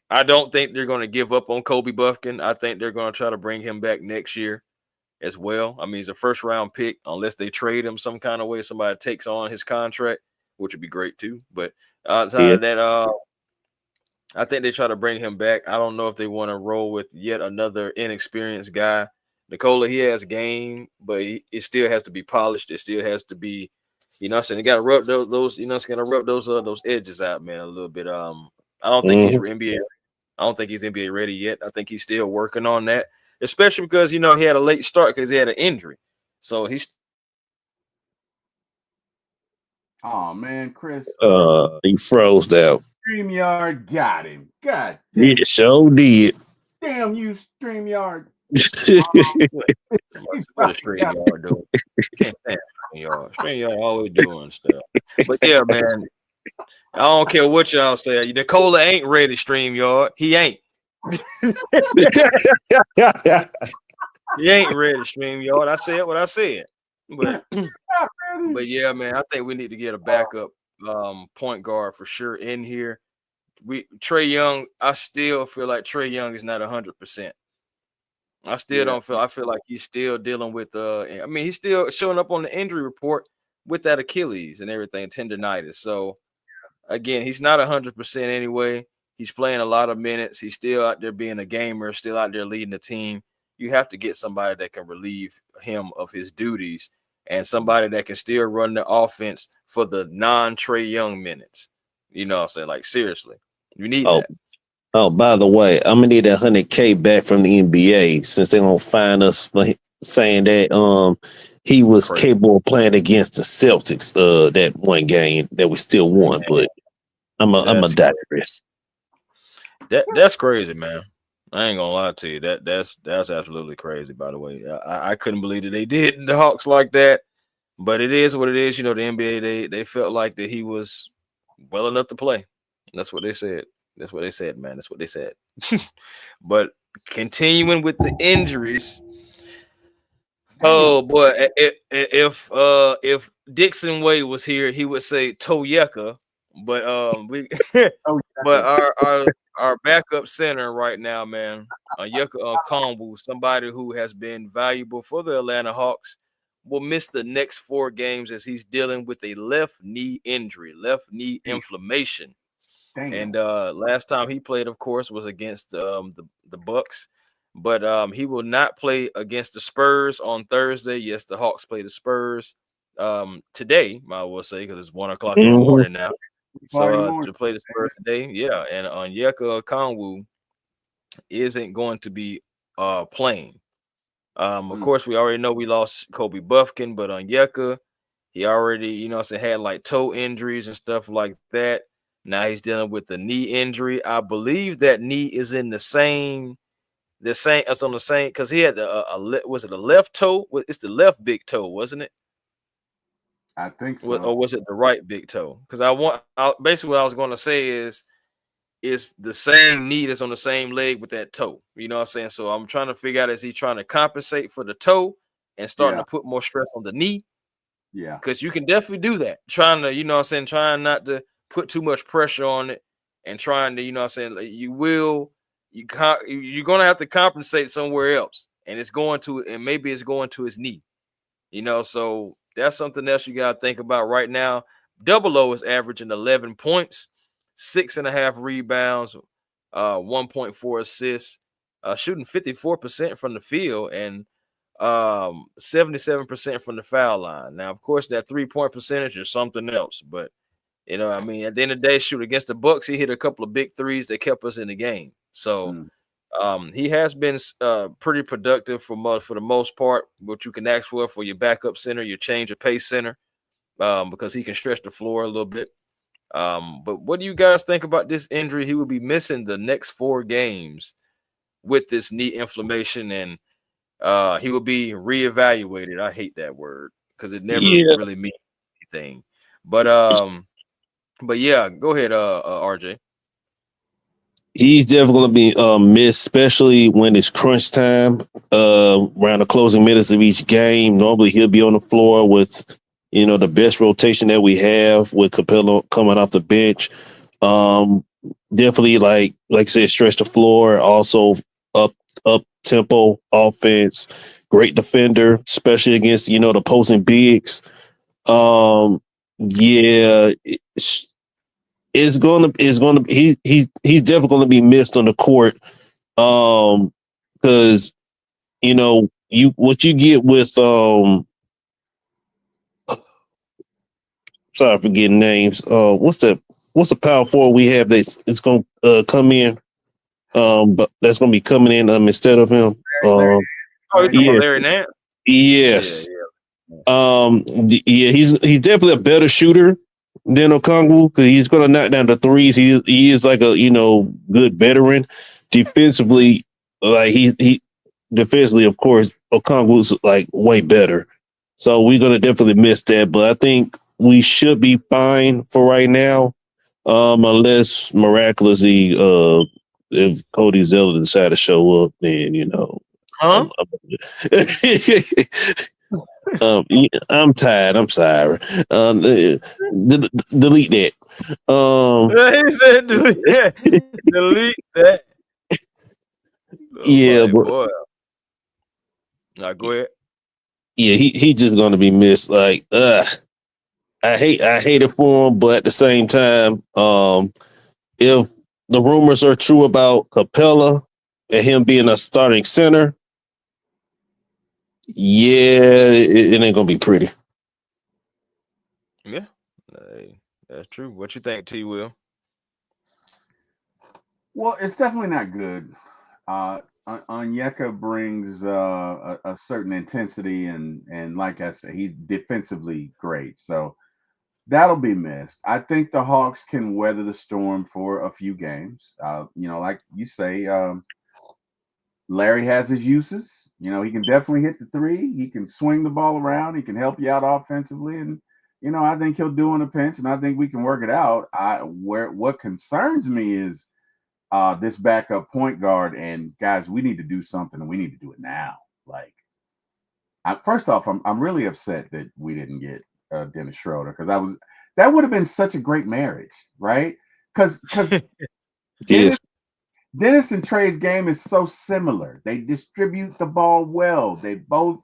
I don't think they're going to give up on Kobe Buffkin. I think they're going to try to bring him back next year as well. I mean, he's a first round pick unless they trade him some kind of way. Somebody takes on his contract, which would be great too. But outside Yeah. of that, I think they try to bring him back. I don't know if they want to roll with yet another inexperienced guy. Nikola, he has game, but it still has to be polished. It still has to be, I'm saying, they got to rub those, it's gonna rub those edges out, man, a little bit. I don't think he's NBA. I don't think he's NBA ready yet. I think he's still working on that, especially because he had a late start because he had an injury. So he's. Oh man, Chris. He froze out. StreamYard got him. God damn. He sure did. Damn you, StreamYard. What a StreamYard doing? Can't stand StreamYard. StreamYard always doing stuff. But yeah, man, I don't care what y'all say. Nikola ain't ready. StreamYard, he ain't. He ain't ready. StreamYard. I said what I said. But yeah, man, I think we need to get a backup point guard for sure in here. Trae Young. I still feel like Trae Young is not 100%. I still don't feel. I feel like he's still dealing with. I mean, he's still showing up on the injury report with that Achilles and everything, tendonitis. So again, he's not 100% anyway. He's playing a lot of minutes. He's still out there being a gamer, still out there leading the team. You have to get somebody that can relieve him of his duties and somebody that can still run the offense for the non-Trae Young minutes. You know what I'm saying? Like, seriously, you need that. Oh, by the way, I'm gonna need that $100K back from the NBA since they don't find us for saying that he was capable of playing against the Celtics that one game that we still won. But I'm a digress. That's crazy, man. I ain't gonna lie to you. That's absolutely crazy. By the way, I couldn't believe that they did the Hawks like that. But it is what it is. The NBA they felt like that he was well enough to play. That's what they said. That's what they said, man. That's what they said. But continuing with the injuries. Oh boy, if Dixon Way was here, he would say Toyeka. But but our backup center right now, man, Onyeka Okongwu, somebody who has been valuable for the Atlanta Hawks, will miss the next 4 games as he's dealing with a left knee injury, left knee inflammation. Damn. And last time he played, of course, was against the Bucks. But he will not play against the Spurs on Thursday. Yes, the Hawks play the Spurs today, I will say, because it's 1:00 in the morning now. So to play the Spurs today, yeah. And Onyeka Okongwu isn't going to be playing. Of course, we already know we lost Kobe Buffkin, but Onyeka, he already, had like toe injuries and stuff like that. Now he's dealing with the knee injury. I believe that knee is in the same. It's on the same because he had was it a left toe? It's the left big toe, wasn't it? I think so. Or was it the right big toe? Because basically what I was going to say is it's the same knee that's on the same leg with that toe. You know what I'm saying? So I'm trying to figure out, is he trying to compensate for the toe and starting to put more stress on the knee? Yeah. Because you can definitely do that. Trying to, trying not to put too much pressure on it and trying to, you're going to have to compensate somewhere else. And maybe it's going to his knee. So that's something else you got to think about right now. Double O is averaging 11 points, 6.5 rebounds, 1.4 assists, shooting 54% from the field and 77% from the foul line. Now, of course, that 3-point percentage is something else. But, at the end of the day, shoot against the Bucks, he hit a couple of big threes that kept us in the game. So he has been pretty productive for the most part, what you can ask for your backup center, your change of pace center, because he can stretch the floor a little bit. But what do you guys think about this injury? He will be missing the next 4 games with this knee inflammation, and he will be reevaluated. I hate that word because it never really means anything. But yeah, go ahead, RJ. He's definitely going to be missed, especially when it's crunch time. Around the closing minutes of each game, normally he'll be on the floor with, the best rotation that we have with Capello coming off the bench. Um, Definitely like I said, stretch the floor. Also up tempo offense. Great defender, especially against the opposing bigs. Yeah, it's gonna he's definitely gonna be missed on the court. Because you what you get with sorry for getting names. What's the power forward we have that's it's gonna come in but that's gonna be coming in instead of him. Oh, you talking Yeah, about Larry Nance? yes. Yeah. Yeah, he's definitely a better shooter than Okongwu because he's gonna knock down the threes. He is like a good veteran. Defensively, like he defensively, of course, Okongwu's like way better. So we're gonna definitely miss that. But I think we should be fine for right now. Unless miraculously if Cody Zeller decide to show up, then Huh? I'm tired. I'm sorry. Delete that. He said delete that. Oh Yeah, my but boy. Now go ahead. yeah, he just gonna be missed. Like, I hate it for him, but at the same time, if the rumors are true about Capella and him being a starting center, yeah, it ain't gonna be pretty. Yeah. Hey, that's true. What you think, T Will? Well, it's definitely not good. Onyeka brings a certain intensity, and like I said, he's defensively great. So that'll be missed. I think the Hawks can weather the storm for a few games. Like you say, Larry has his uses. He can definitely hit the three. He can swing the ball around. He can help you out offensively, and I think he'll do in a pinch, and I think we can work it out. What concerns me is this backup point guard, and guys, we need to do something, and we need to do it now. Like, first off, I'm really upset that we didn't get Dennis Schroeder because that would have been such a great marriage, right? Because Yes. Dennis Dennis and Trey's game is so similar. They distribute the ball well. They both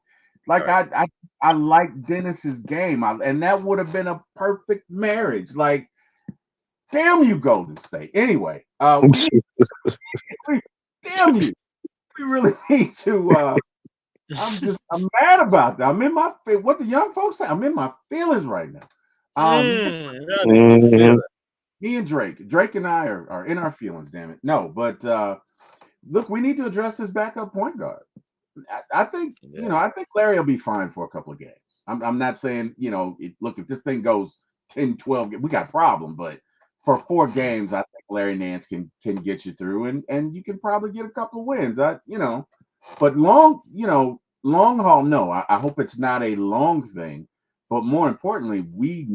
like Right. I like Dennis's game, and that would have been a perfect marriage. Like, damn you, Golden State. Anyway, we damn you. We really need to. I'm mad about that. I'm in my what the young folks say. I'm in my feelings right now. Not in your feelings. Me and Drake and I are in our feelings. Damn it. No, but look, we need to address this backup point guard. I think Yeah. I think Larry will be fine for a couple of games. I'm not saying look, if this thing goes 10, 12, we got a problem. But for 4 games, I think Larry Nance can get you through, and you can probably get a couple of wins. But long haul, no. I hope it's not a long thing. But more importantly, we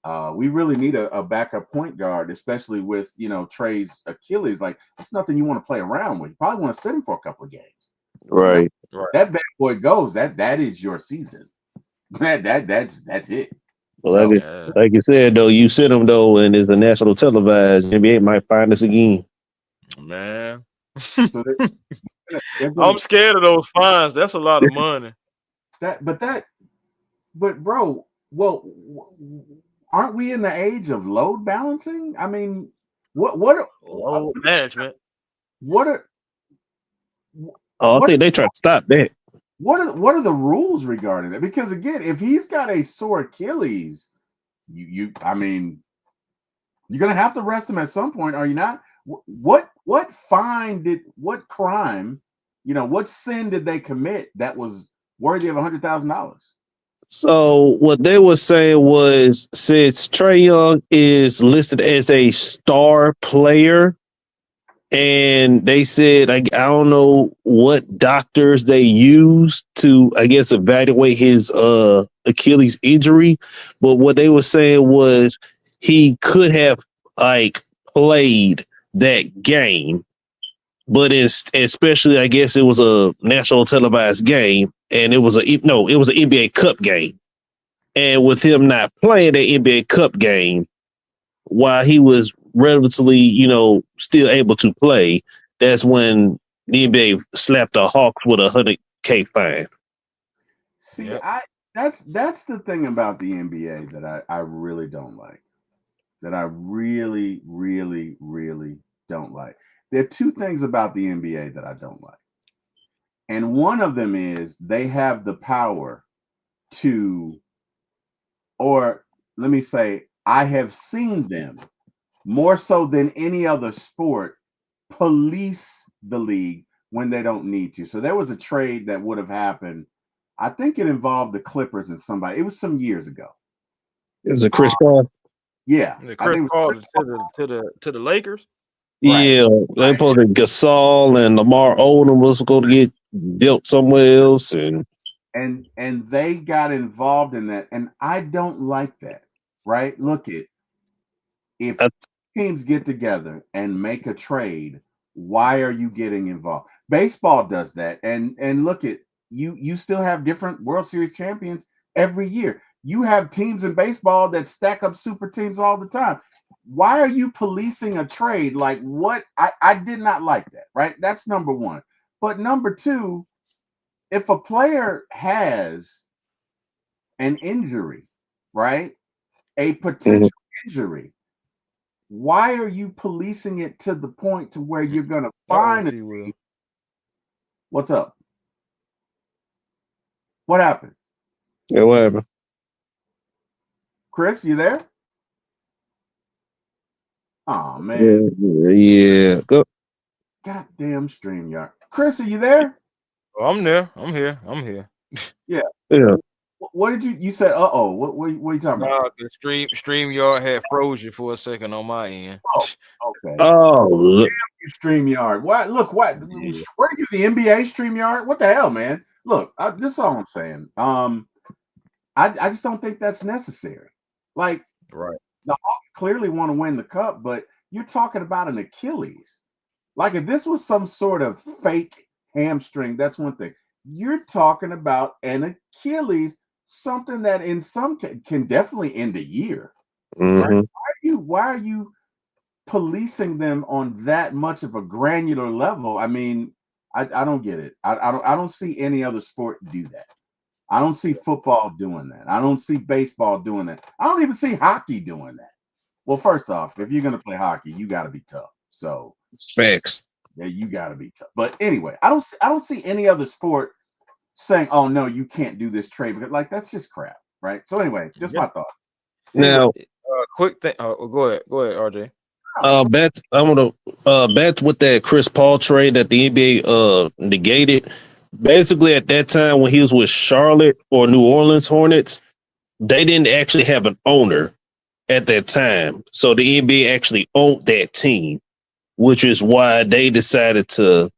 really need a backup point guard, especially with Trey's Achilles. Like, it's nothing you want to play around with. You probably want to sit him for a couple of games. Right. Right. That bad boy goes. That is your season. That's it. Well, So Yeah. like you said though, you sit him though, and it's a national televised. NBA might find us again. Man. so they're gonna I'm scared of those fines. That's a lot of money. that but bro, well, aren't we in the age of load balancing? I mean, Load management. what are Oh, I what think they try to stop that. what are the rules regarding it? Because again, if he's got a sore Achilles, I mean, you're gonna have to rest him at some point, are you not? What crime, what sin did they commit that was worthy of $100,000? So what they were saying was, since Trey Young is listed as a star player, and they said, I don't know what doctors they used to, I guess, evaluate his Achilles injury, but what they were saying was he could have like played that game. But it's especially, I guess it was a national televised game, and it was an NBA Cup game. And with him not playing the NBA Cup game, while he was relatively, still able to play, that's when the NBA slapped the Hawks with $100K fine. See, Yep. that's the thing about the NBA that I really don't like. That I really, really, really don't like. There are two things about the NBA that I don't like. And one of them is they have the power to, or let me say, I have seen them more so than any other sport police the league when they don't need to. So there was a trade that would have happened. I think it involved the Clippers and somebody. It was some years ago. Is it Chris Paul? Yeah, The I Chris think it was Paul Chris to the Lakers. Right. Yeah, they supposed to Gasol and Lamar Odom was going to get built somewhere else, and they got involved in that, and I don't like that. Right? Look it. If I, teams get together and make a trade, why are you getting involved? Baseball does that, and look at you still have different World Series champions every year. You have teams in baseball that stack up super teams all the time. Why are you policing a trade? Like what? I did not like that, right? That's number one. But number two, if a player has an injury, right? A potential injury, why are you policing it to the point to where you're going to find T. Will. What's up? What happened? yeah, whatever. Chris, you there? Oh man. Yeah. Go. Goddamn StreamYard. Chris, are you there? Oh, I'm there. I'm here. I'm here. Yeah. Yeah. What did you said what are you talking about? Nah, the StreamYard had froze you for a second on my end. Okay. Oh, look. StreamYard. What what Yeah. where are you, the NBA StreamYard? What the hell, man? Look, this is all I'm saying. I just don't think that's necessary. Like Right. the Hawks clearly want to win the cup, but you're talking about an Achilles. Like if this was some sort of fake hamstring, that's one thing. You're talking about an Achilles, something that in some can definitely end a year. Right? Mm-hmm. Why are you policing them on that much of a granular level? I mean, I don't get it. I don't see any other sport do that. I don't see football doing that. I don't see baseball doing that. I don't even see hockey doing that. Well, first off, if you're gonna play hockey, you got to be tough. So Facts. yeah, you got to be tough. But anyway, I don't see any other sport saying, "Oh no, you can't do this trade," because like that's just crap, right? So anyway, just my thoughts. Anyway, Now, quick thing. Go ahead, RJ. back with that Chris Paul trade that the NBA negated. Basically, at that time when he was with Charlotte or New Orleans Hornets, they didn't actually have an owner at that time, so the NBA actually owned that team, which is why they decided to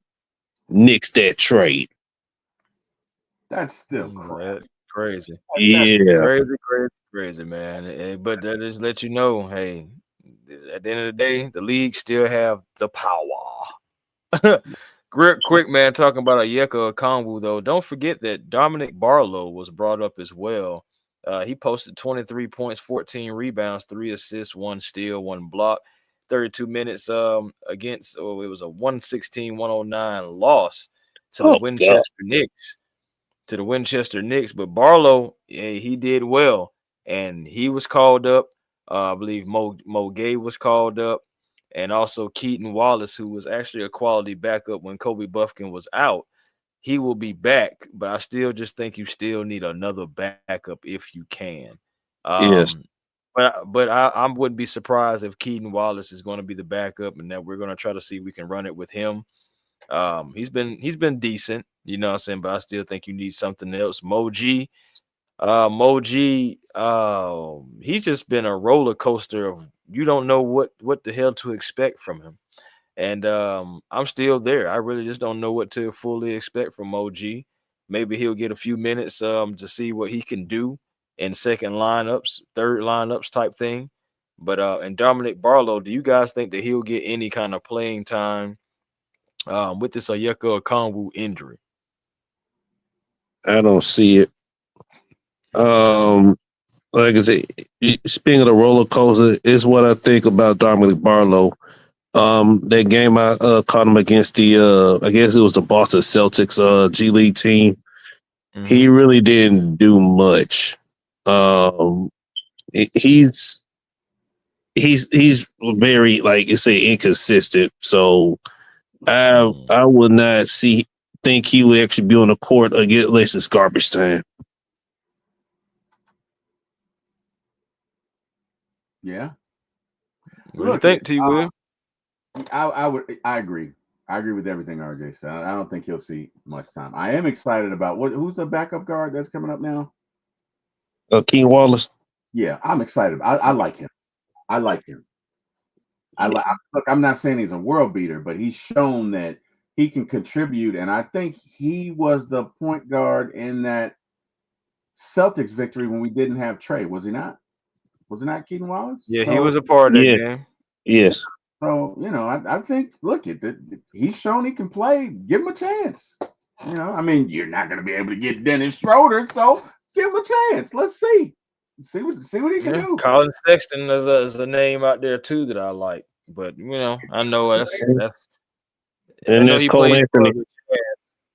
nix that trade. That's still crap. That's crazy. Yeah, Crazy, man. But that just let you know, hey, at the end of the day, the league still have the power. Real quick, man, talking about Onyeka Okongwu, though, don't forget that Dominic Barlow was brought up as well. He posted 23 points, 14 rebounds, 3 assists, 1 steal, 1 block, 32 minutes against, it was a 116-109 loss to the oh god, Winchester Knicks. But Barlow, he did well, and he was called up. I believe Mo Gay was called up, and also Keaton Wallace, who was actually a quality backup when Kobe Buffkin was out. He will be back, but I still just think you still need another backup if you can. yes, But I wouldn't be surprised if Keaton Wallace is going to be the backup, and that we're going to try to see if we can run it with him. He's been decent, you know what I'm saying, but I still think you need something else. Moji, he's just been a roller coaster of you don't know what the hell to expect from him. And I'm still there. I really just don't know what to fully expect from Moji. Maybe he'll get a few minutes to see what he can do in second lineups, third lineups type thing. But and Dominic Barlow, do you guys think that he'll get any kind of playing time with this Oyeka Okongwu injury? I don't see it. Like I said, speaking of the roller coaster, is what I think about Dominic Barlow. That game I caught him against the I guess it was the Boston Celtics G League team. Mm-hmm. He really didn't do much. He's very, like you say, inconsistent. So I would not think he would actually be on the court again unless it's garbage time. Yeah. What do you think, T. Will? I agree. I agree with everything RJ said. I don't think he'll see much time. I am excited about who's the backup guard that's coming up now? King Wallace. Yeah, I'm excited. I like him. I like him. Look, I'm not saying he's a world beater, but he's shown that he can contribute, and I think he was the point guard in that Celtics victory when we didn't have Trey. Was he not? Was it not Keaton Wallace? Yeah, he was a part of that game. Yes. So, I think, look, he's shown he can play. Give him a chance. I mean, you're not going to be able to get Dennis Schroeder, so give him a chance. Let's see. See what he can do. Colin Sexton is a name out there too that I like, but I know that's and there's Cole Anthony.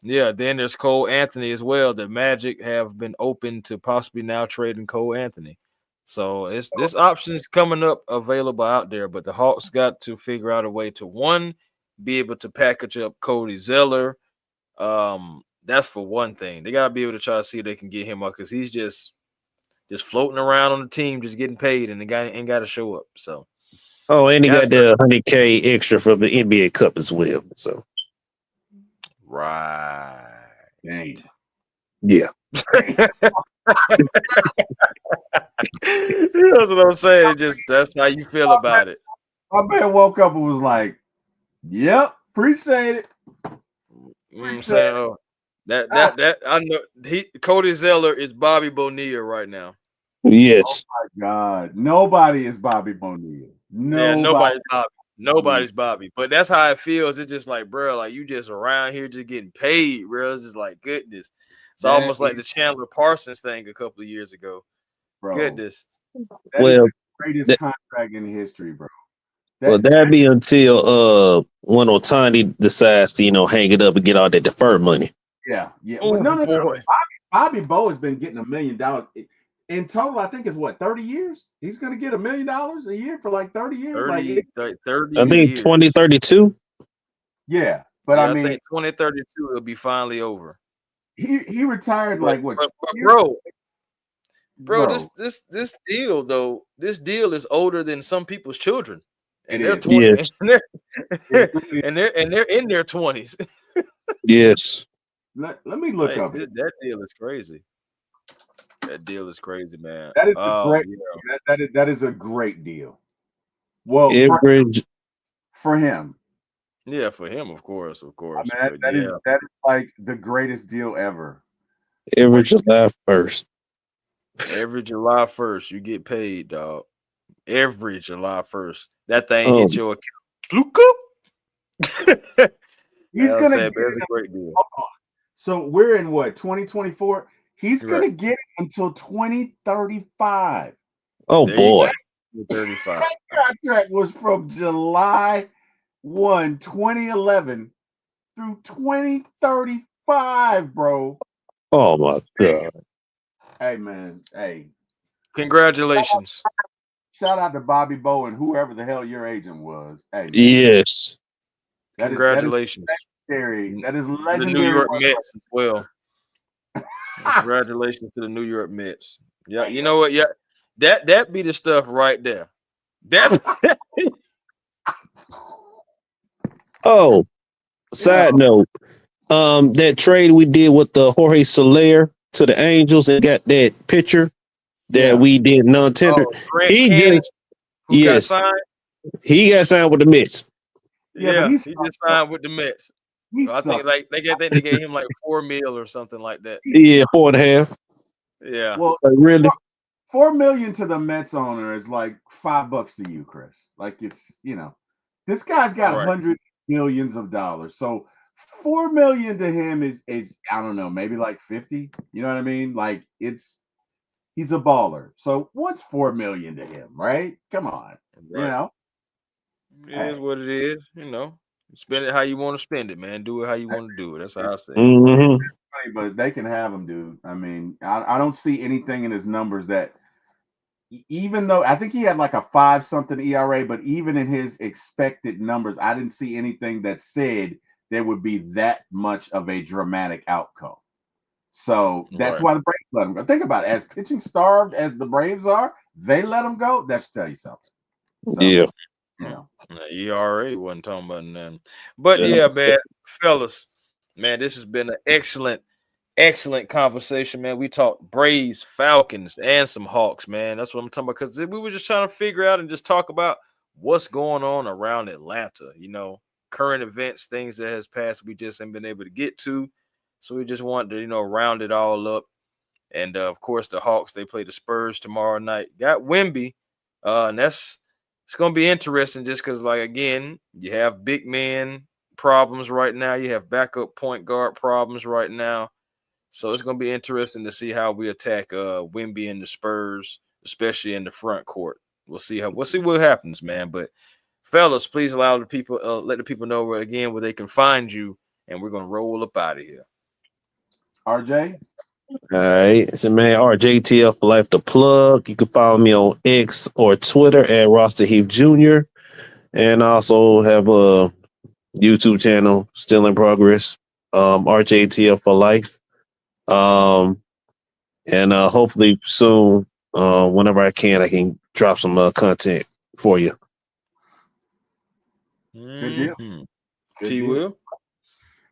Yeah, then there's Cole Anthony as well. The Magic have been open to possibly now trading Cole Anthony. So this option is coming up available out there, but the Hawks got to figure out a way to, one, be able to package up Cody Zeller. That's for one thing. They got to be able to try to see if they can get him up, because he's just floating around on the team, just getting paid, and the guy ain't got to show up. So, and he got the $100K extra from the NBA Cup as well. So, right, dang, yeah. That's what I'm saying. That's how you feel about it. My man woke up and was like, "Yep, appreciate it." I'm saying, that I know Cody Zeller is Bobby Bonilla right now. Yes. Oh my God, nobody is Bobby Bonilla. Nobody's Bobby. Nobody's Bobby. But that's how it feels. It's just like, bro, like you just around here just getting paid, bro. It's just like, goodness. It's almost like the Chandler Parsons thing a couple of years ago. Bro, goodness. That is the greatest contract in history, bro. That'd be until when Otani decides to hang it up and get all that deferred money. Yeah. Oh, well, no. Bobby Bo has been getting $1 million in total. I think it's 30 years. He's going to get $1 million a year for like 30 years. 30 I think years. 2032. Yeah, but I mean, think 2032 it'll be finally over. He retired Bro, this deal though, this deal is older than some people's children, and they're 20, yes. and they're in their 20s. Yes. Let me look up. That deal is crazy. That deal is crazy, man. That is great. Yeah. That is a great deal. Well, for him. Yeah, for him, of course. I mean, that is like the greatest deal ever. Every July 1st. Every July 1st, you get paid, dog. Every July 1st. That thing hit your account. He's gonna get it's a great deal. So we're in 2024? He's gonna get it until 2035. Oh boy. 35. That contract was from July 1, 2011 through 2035, bro. Oh my God. Hey man, hey. Congratulations. Shout out to Bobby Bo and whoever the hell your agent was. Hey, man. Yes. Congratulations. That is legendary. The New York Mets as well. Congratulations to the New York Mets. Yeah, you know what? Yeah, that be the stuff right there. Oh, side note. That trade we did with the Jorge Soler to the Angels and got that pitcher that we did non-tender. He got signed with the Mets. Yeah, he just signed with the Mets. I think they gave him like $4 million or something like that. Yeah, 4.5. Yeah. Well, really, $4 million to the Mets owner is like $5 to you, Chris. Like it's this guy's got Right. hundreds of millions of dollars. So $4 million to him is I don't know, maybe like 50. You know what I mean? Like he's a baller. So what's 4 million to him, right? Come on. You Right. know? It is Hey, what it is. Spend it how you want to spend it, man. Do it how you I- want to do it. That's how I say it. Mm-hmm. but they can have him, dude. I mean, I don't see anything in his numbers that even though I think he had like a 5 something ERA, but even in his expected numbers, I didn't see anything that said there would be that much of a dramatic outcome. So that's Right. why the Braves let him go. Think about it. As pitching starved as the Braves are, they let him go. That should tell you something. So, Yeah. you know. The ERA wasn't talking about nothing. But Yeah. yeah, man, fellas, man, this has been an excellent conversation, man. We talked Braves, Falcons, and some Hawks, man. That's what I'm talking about. Because we were just trying to figure out and just talk about what's going on around Atlanta. Current events, things that has passed, we just haven't been able to get to. So we just wanted to, round it all up. And of course, the Hawks, they play the Spurs tomorrow night. Got Wemby. And it's gonna be interesting just because, like, again, you have big man problems right now. You have backup point guard problems right now. So it's gonna be interesting to see how we attack Wemby and the Spurs, especially in the front court. We'll see what happens, man. But fellas, please allow the people let the people know where they can find you, and we're gonna roll up out of here. RJ? All right. So, man, RJTL for life, the plug. You can follow me on X or Twitter at Roster Heath Jr. And I also have a YouTube channel still in progress. RJTL for life. Um, and hopefully soon, whenever I can drop some content for you. Good deal. Good T. deal. Will.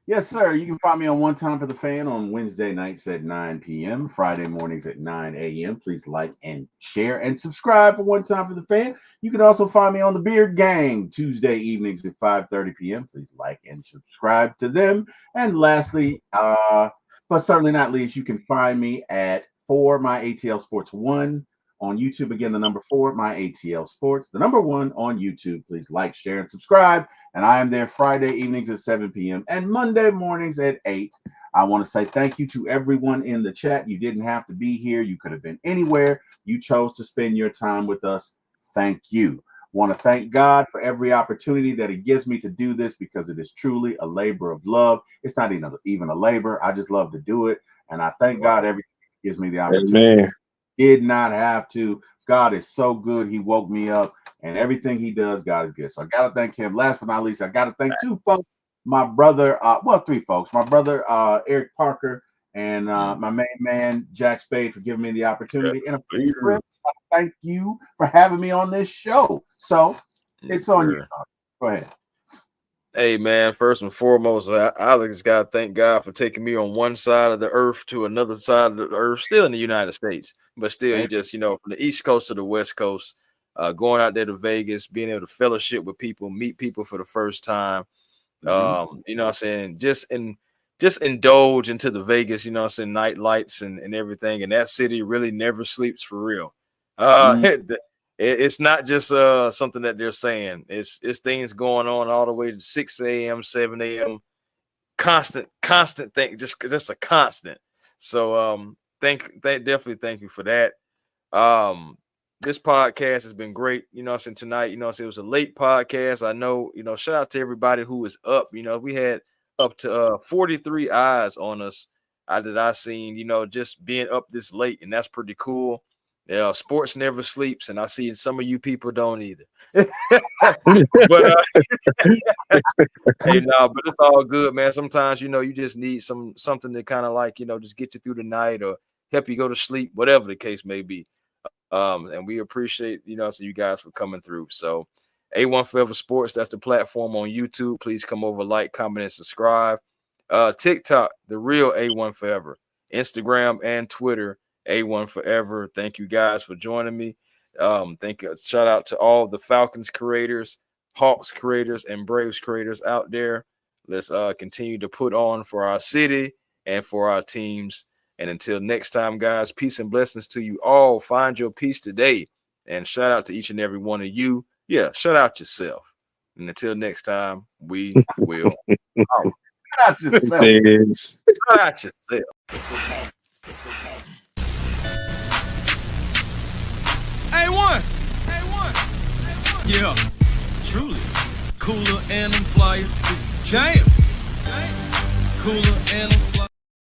Yes, sir. You can find me on One Time for the Fan on Wednesday nights at 9 p.m., Friday mornings at 9 a.m. Please like and share and subscribe for One Time for the Fan. You can also find me on the Beard Gang Tuesday evenings at 5:30 p.m. Please like and subscribe to them. And lastly, but certainly not least, you can find me at For My ATL Sports 1 on YouTube. Again, the number 4, My ATL Sports, the number 1 on YouTube. Please like, share, and subscribe. And I am there Friday evenings at 7 p.m. and Monday mornings at 8. I want to say thank you to everyone in the chat. You didn't have to be here. You could have been anywhere. You chose to spend your time with us. Thank you. Want to thank God for every opportunity that He gives me to do this because it is truly a labor of love. It's not even a labor. I just love to do it. And I thank God every time He gives me the opportunity. Amen. Did not have to. God is so good. He woke me up, and everything He does, God is good. So I got to thank Him. Last but not least, I got to thank 2 folks. My brother, 3 folks. My brother, Eric Parker, and my main man, Jack Spade, for giving me the opportunity. And of course, Chris, thank you for having me on this show. So it's on you. Go ahead. Hey, man, first and foremost, Alex got to thank God for taking me on one side of the earth to another side of the earth, still in the United States, but still, you just, from the East Coast to the West Coast, going out there to Vegas, being able to fellowship with people, meet people for the first time. You know what I'm saying? Just indulge into the Vegas, you know what I'm saying, night lights and everything. And that city really never sleeps for real. It's not just something that they're saying. It's things going on all the way to 6 a.m., 7 a.m. Constant thing, just a constant. So definitely thank you for that. This podcast has been great. You know, since tonight, you know, it was a late podcast. I know, shout out to everybody who is up. We had up to 43 eyes on us that I seen, just being up this late, and that's pretty cool. Yeah, sports never sleeps, and I see some of you people don't either. But hey, no, but it's all good, man. Sometimes, you just need something to kind of like, just get you through the night or help you go to sleep, whatever the case may be. And we appreciate, so you guys for coming through. So A1 Forever Sports, that's the platform on YouTube. Please come over, like, comment, and subscribe. TikTok, the real A1 Forever. Instagram and Twitter, A1 Forever. Thank you guys for joining me. Shout out to all the Falcons creators, Hawks creators, and Braves creators out there. Let's continue to put on for our city and for our teams. And until next time, guys, peace and blessings to you all. Find your peace today. And shout out to each and every one of you. Yeah, shout out yourself. And until next time, we will. Not yourself. Cheers. Shout out yourself. A1. A1. A1. Yeah. Truly. Cooler and I'm flyer too. Jam. Cooler and I'm flyer.